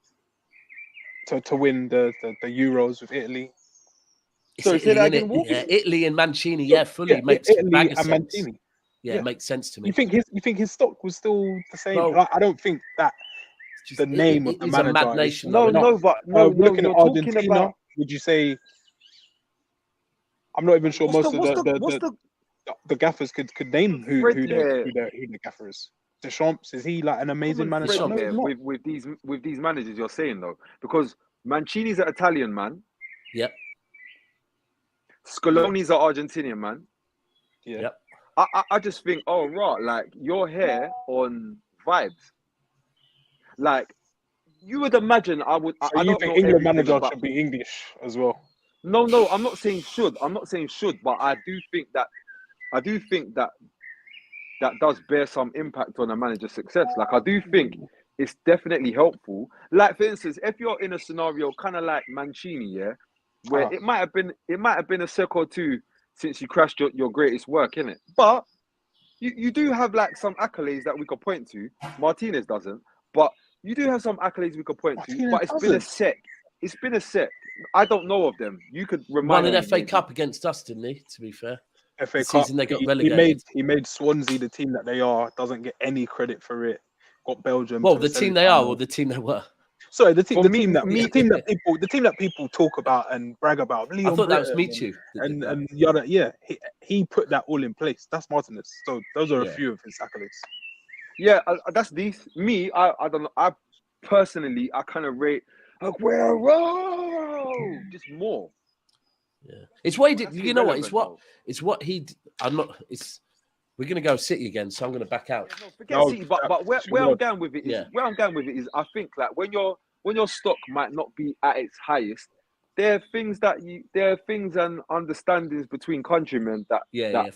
to win the Euros with Italy? So Italy and Mancini, fully makes Italy and sense. Mancini. Yeah, it makes sense to me. You think his stock was still the same? Bro, I don't think that the name of the manager. But looking at Argentina, would you say? I'm not even sure the gaffers could name who the gaffer is. Deschamps, is he like an amazing manager? With these managers you're saying though, because Mancini's an Italian man. Yep. Scaloni's an Argentinian man. Yeah. Yep. I just think, oh right, like you're here on vibes. Like you would imagine, I don't think England manager should be English as well. No, I'm not saying should. But I do think that does bear some impact on a manager's success. Like I do think it's definitely helpful. Like for instance, if you're in a scenario kind of like Mancini, yeah, where it might have been a sec or two since you crashed your greatest work, innit? But you do have like some accolades that we could point to. Martinez doesn't, but you do have some accolades we could point to. But it's been a sec. It's been a sec. I don't know of them. You could remind me. Won an FA Cup against us, didn't he? To be fair, FA the Cup. season they got relegated. He made Swansea the team that they are. Doesn't get any credit for it. Got Belgium. Well, the team they are, or the team they were. Sorry, the team that people talk about and brag about. I thought that was Michu. And Yada, yeah, he put that all in place. That's Martinez. So those are a few of his accolades. Yeah, that's these. Me, I don't know. I personally, I kind of rate Aguero just more. Yeah, it's what he did. You know what? It's what he. I'm not. It's. We're gonna go City again, so I'm gonna back out. Yeah, no, forget City, but where I'm going with it is, I think like when your stock might not be at its highest, there are things and understandings between countrymen that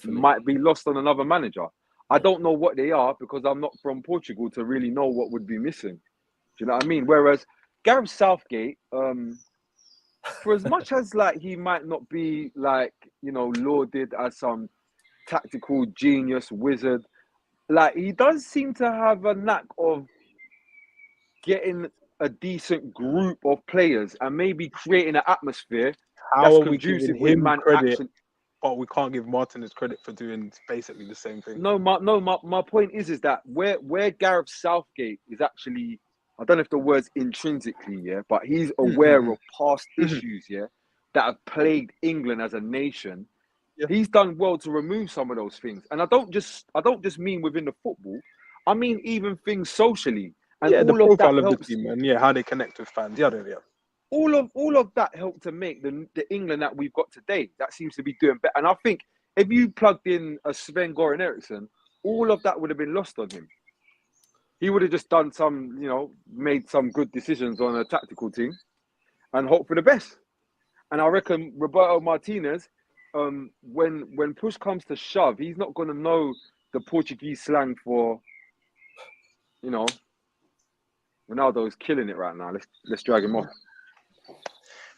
might be lost on another manager. I don't know what they are because I'm not from Portugal to really know what would be missing. Do you know what I mean? Whereas Gareth Southgate, for as much as like he might not be like, you know, lauded as some tactical genius wizard, like he does seem to have a knack of getting a decent group of players and maybe creating an atmosphere that's conducive with man action. But we can't give Martinez credit for doing basically the same thing. My point is that where Gareth Southgate is actually, I don't know if the word's intrinsically, but he's aware of past issues, that have plagued England as a nation. Yeah. He's done well to remove some of those things, and I don't just mean within the football. I mean even things socially, and all the profile of that of the team, and how they connect with fans. Yeah. All of that helped to make the England that we've got today. That seems to be doing better. And I think if you plugged in a Sven-Göran Eriksson, all of that would have been lost on him. He would have just done some, made some good decisions on a tactical team, and hope for the best. And I reckon Roberto Martinez, when push comes to shove, he's not going to know the Portuguese slang for, Ronaldo's killing it right now. Let's drag him off.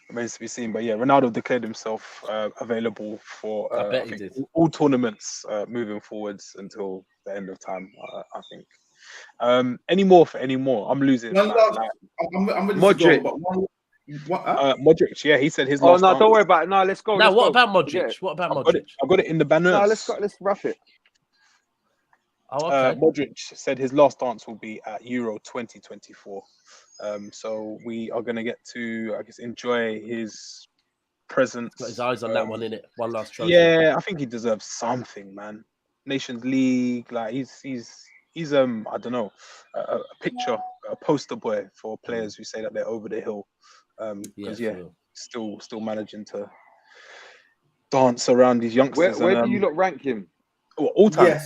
Remains to be seen, but Ronaldo declared himself available for I think all tournaments moving forwards until the end of time. I think. Any more? I'm losing. I'm ready Modric. to go, but Modric, he said his last. Don't worry about it. No, let's go. Now, what about Modric? What about Modric? I've got it in the banners. No, let's wrap it. Oh, okay. Modric said his last dance will be at Euro 2024. So we are going to get to, I guess, enjoy his presence. Got his eyes on that one, innit? One last trophy. Yeah, I think he deserves something, man. Nations League, like he's I don't know, a picture, a poster boy for players who say that they're over the hill. Because still managing to dance around these youngsters. Where do you lot rank him? All time.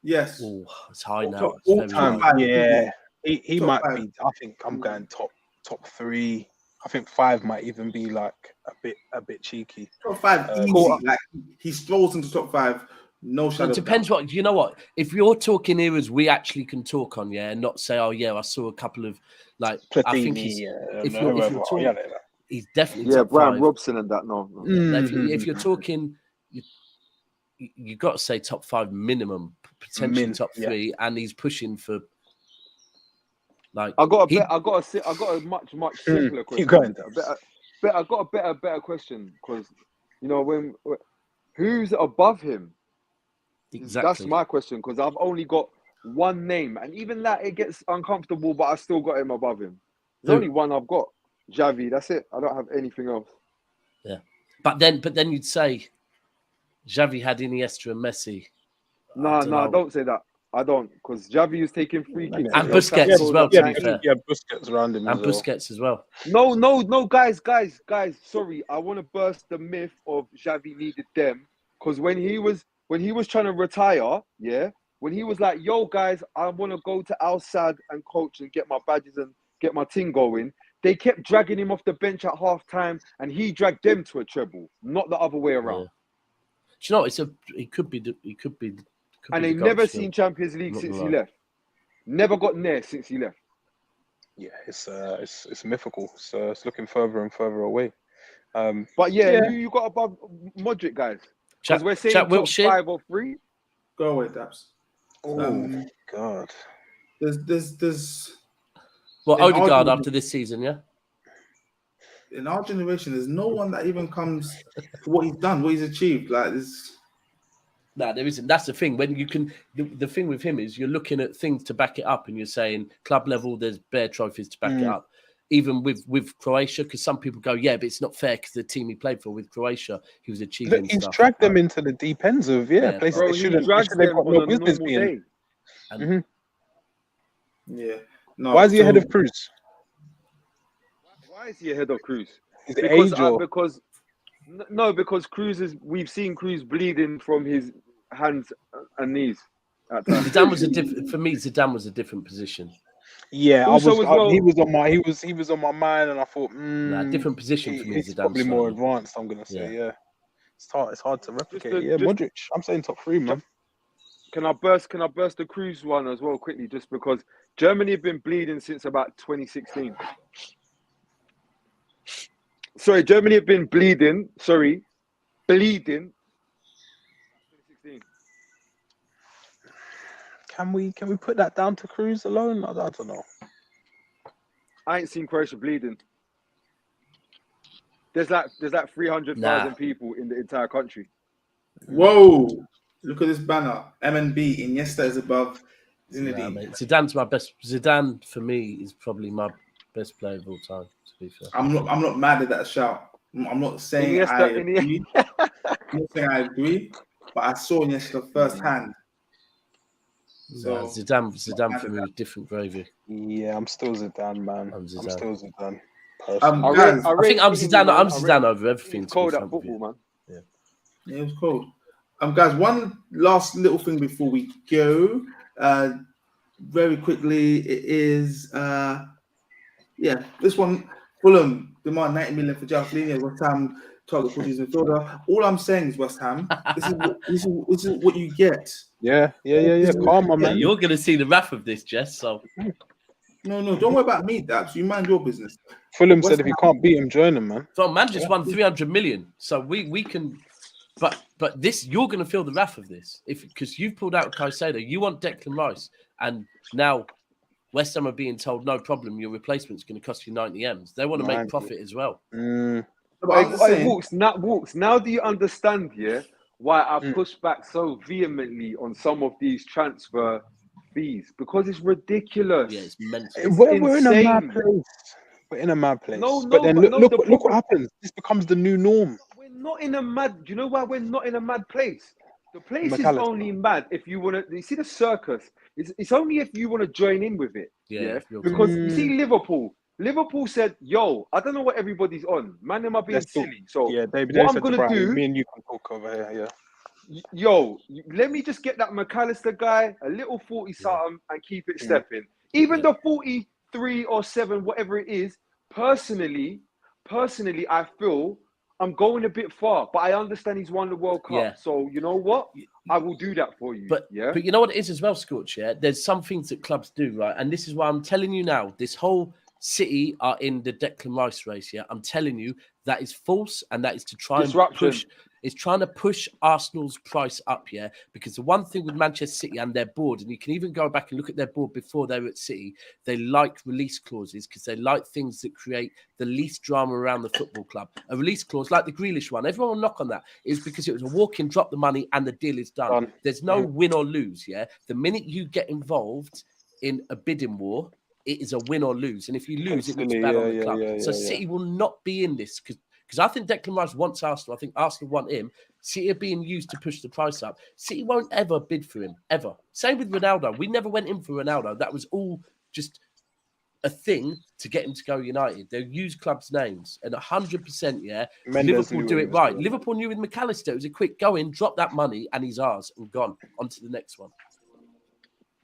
Yes. Oh, it's high now. All time. Yeah. He might five. be. I think I'm going top 3. I think 5 might even be like a bit cheeky. Top 5 easy. Like he strolls into top 5. No shadow. It depends what you know. What if you're talking eras we actually can talk on, and not say, oh yeah, I saw a couple of like. Platini, I think he's if you're talking, he's definitely top Brian 5. Robson and that. No. If you're talking, you got to say top 5 minimum, potentially top 3, and he's pushing for. Like I got a much simpler question. Keep going. I got a better question because when who's above him? Exactly. That's my question because I've only got one name, and even that it gets uncomfortable. But I still got him above him. There's only one I've got, Xavi. That's it. I don't have anything else. Yeah, but then you'd say Xavi had Iniesta and Messi. No, don't say that. I don't, because Xavi was taking free kicks. And Busquets as well, to be fair. Yeah, Busquets around him and as Busquets as well. No, guys. Sorry, I want to burst the myth of Xavi needed them. Because when he was trying to retire, when he was like, yo, guys, I want to go to Al Sadd and coach and get my badges and get my team going, they kept dragging him off the bench at half-time, and he dragged them to a treble, not the other way around. Yeah. Do you know, he could be. And they've never seen Champions League since he left. Never got near since he left. Yeah, it's mythical. So it's looking further and further away. But you got above Modric, guys. Because we're saying top 5 or 3. Go away, Dabs. Oh God. There's Well, in our Odegaard generation- after this season, yeah. in our generation, there's no one that even comes to what he's done, what he's achieved. Like this. No, there isn't. That's the thing. When you can, the thing with him is you're looking at things to back it up, and you're saying club level, there's bare trophies to back it up. Even with Croatia, because some people go, yeah, but it's not fair because the team he played for with Croatia, he was achieving Look, he's stuff. dragged them into the deep ends of places Bro, they he shouldn't. drags They've them got on no a business normal being. day. Yeah. No. Why is he ahead of Cruz? Why is he ahead of Cruz? Is it Because age or? because we've seen Cruz bleeding from his hands and knees at times. Zidane was for me. Zidane was a different position. Yeah, Also I was. as well- He was on my mind, and I thought, Different position for me. It's Zidane's probably more slightly. advanced. I'm gonna say, yeah. It's hard to replicate. Just- Modric. I'm saying top 3, man. Can I burst the Cruz one as well quickly, just because Germany have been bleeding since about 2016. Sorry, Germany have been bleeding. 2016. Can we put that down to Cruz alone? I don't know. I ain't seen Croatia bleeding. There's like 300,000 people in the entire country. Whoa! Look at this banner. MNB. Iniesta is above Zinedine. Nah, mate. Zidane's my best. Zidane for me is probably my best player of all time. To be fair, I'm not mad at that shout. I'm not saying I agree. I'm not saying I agree, but I saw Iniesta firsthand. So Zidane for me was different gravy. Yeah, I'm still Zidane, man. I'm I'm Zidane. still Zidane. guys, I think I'm Zidane over everything. It's cold to be at frank with you. football, man. yeah, it was cold. Guys, one last little thing before we go. Very quickly, it is this one. Fulham demand 90 million for Jalflini. West Ham target Portuguese midfielder. All I'm saying is West Ham. This is what you get. Yeah. Calm, my Yeah, man. you're going to see the wrath of this, Jess. So No, don't worry about me, Dabs. You mind your business. Fulham West said if you can't beat him, join him, man. so man just won 300 million. So we can, but this you're going to feel the wrath of this because you've pulled out Caicedo. You want Declan Rice, and now West Ham are being told no problem. Your replacement's going to cost you 90 M's. They want to make 90. profit as well. But I'm just saying, Walks. Now do you understand, why I push back so vehemently on some of these transfer fees? Because it's ridiculous. Yeah, it's mental. We're in a mad insane. place. We're in a mad place. No, but then but look the what problem- happens. This becomes the new norm. We're not in a mad. Do you know why we're not in a mad place? The place is McAllister. only mad if you want to. You see the circus. It's only if you want to join in with it. Yeah, Because you see Liverpool. Liverpool said, "Yo, I don't know what everybody's on. Man, them are being Let's talk. silly. So They what said I'm to gonna Brian, do, me and you can talk over here. Yeah. yo, let me just get that McAllister guy a little 40 something and keep it stepping. Even the 43 or 7, whatever it is. Personally, I feel I'm going a bit far, but I understand he's won the World Cup. Yeah. So you know what? I will do that for you. But you know what it is as well, Scorch, yeah? There's some things that clubs do, right? And this is why I'm telling you now, this whole City are in the Declan Rice race, yeah? I'm telling you, that is false, and that is to try Disruption. and push. It's trying to push Arsenal's price up, yeah? Because the one thing with Manchester City and their board, and you can even go back and look at their board before they were at City, they like release clauses because they like things that create the least drama around the football club. A release clause like the Grealish one, everyone will knock on that, is because it was a walk-in, drop the money, and the deal is done. There's no win or lose, yeah? The minute you get involved in a bidding war, it is a win or lose. And if you lose, it looks bad on the club. So City will not be in this because I think Declan Rice wants Arsenal. I think Arsenal want him. City are being used to push the price up. City won't ever bid for him, ever. Same with Ronaldo. We never went in for Ronaldo. That was all just a thing to get him to go United. They'll use clubs' names. And 100%, Liverpool do it right. Liverpool knew with McAllister, it was a quick go in, drop that money, and he's ours and gone. On to the next one.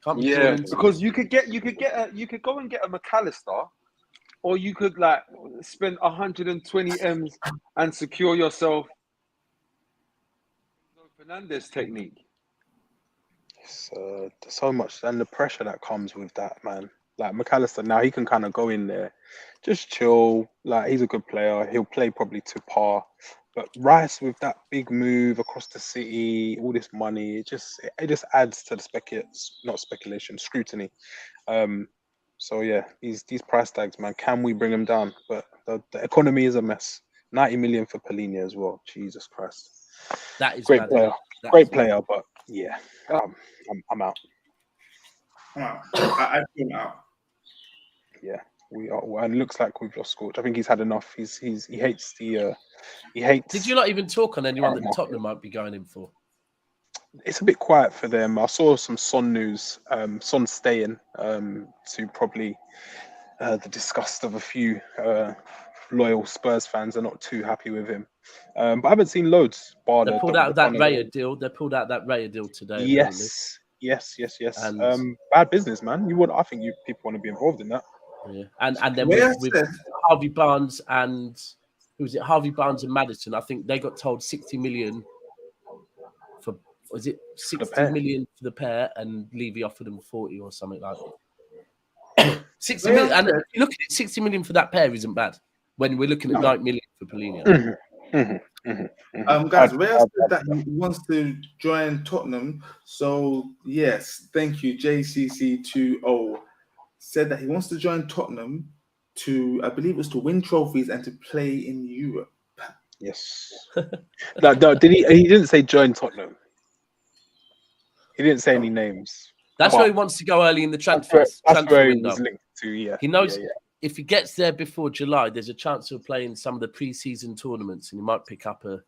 Because you could go and get a McAllister, or you could spend 120 M's and secure yourself Fernandes technique. There's so much, and the pressure that comes with that, man. Like McAllister, now he can kind of go in there, just chill. Like he's a good player. He'll play probably to par, But Rice with that big move across the city, all this money, it just adds to the scrutiny. So yeah, these price tags, man, can we bring them down? But the economy is a mess. 90 million for Palhinha as well. Jesus Christ. That is Great mad, player. isn't it? Great player, but yeah, I'm out. I feel out. Yeah, we are, and it looks like we've lost Scorch. I think he's had enough. He hates the he hates. Did you not even talk on anyone that Market. Tottenham might be going in for? It's a bit quiet for them. I saw some Son news. Son staying to probably the disgust of a few loyal Spurs fans are not too happy with him. But I haven't seen loads. They pulled out that Raya deal. They pulled out that Raya deal today. Apparently. Yes. And bad business, man. I think people want to be involved in that. yeah. And then with Harvey Barnes and who was it? Harvey Barnes and Maddison. I think they got told 60 million for. Was it 60 million for the pair? And Levy offered them 40 or something like that. 60 million. And if you look at it, 60 million for that pair isn't bad. When we're looking at 9 million for Palhinha. Guys, Rhea said that he wants to join Tottenham. So yes, thank you, JCC20 said that he wants to join Tottenham to, I believe it was to win trophies and to play in Europe. Yes. No, did he? He didn't say join Tottenham. He didn't say any names. That's where he wants to go early in the transfer where window. he was linked to. Yeah, he knows. Yeah. If he gets there before July, there's a chance of playing some of the pre-season tournaments, and he might pick up a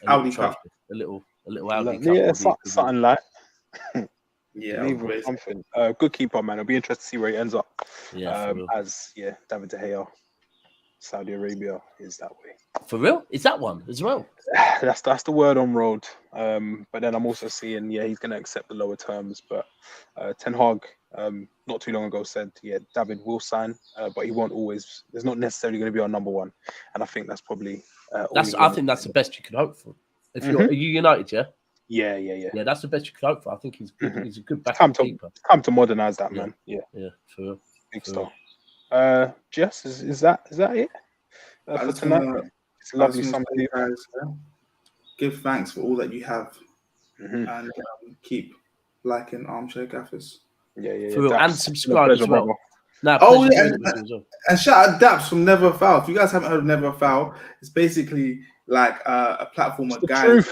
Audi Cup, a little Audi Cup. Yeah, something like. Yeah, something. Good keeper, man. It'll be interesting to see where he ends up. Yeah, David De Gea, Saudi Arabia is that way. For real? Is that one as well? That's the word on road. But then I'm also seeing, he's going to accept the lower terms. But Ten Hag, not too long ago, said, David will sign, but he won't always. There's not necessarily going to be our number one, and I think that's probably. I think that's the best you could hope for. If you're, are you United, yeah? Yeah. Yeah, that's the best you could hope for. I think he's good. He's a good backup keeper. Time to modernize that, man. Yeah, for real. Big star. Jess, is that it? For tonight? It's lovely something. Guys, give thanks for all that you have, and keep liking Armchair Gaffers. Yeah. For real. And subscribe as well. And shout out Daps from Never Foul. If you guys haven't heard of Never Foul, it's basically like a platform where guys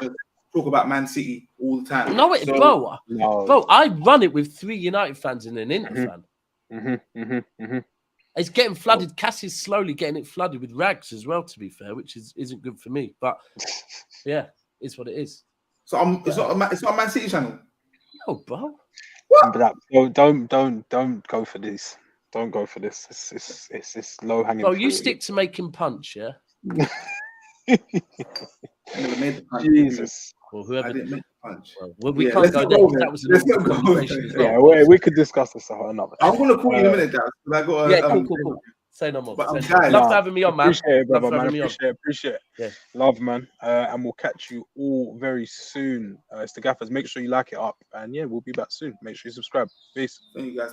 talk about Man City all the time. Bro, I run it with 3 United fans and an Inter fan. It's getting flooded. Cassie's slowly getting it flooded with rags as well, to be fair, which isn't good for me. But yeah, it's what it is. So it's not a Man City channel. No, bro. What? Don't go for this. Don't go for this. It's low hanging. Oh, you stick to making punch, yeah. I never made the punch. Jesus. Well, whoever I didn't make the punch. Well, we can't go there. That was a conversation as well. Yeah, we could discuss this another. I'm gonna call you in a minute, Dad. I got cool. Say no more. Love for having me on, man. Appreciate it, brother, man. Appreciate it. Yeah. Love, man. And we'll catch you all very soon. It's the Gaffers. Make sure you like it up. And we'll be back soon. Make sure you subscribe. Peace. Thank you, guys.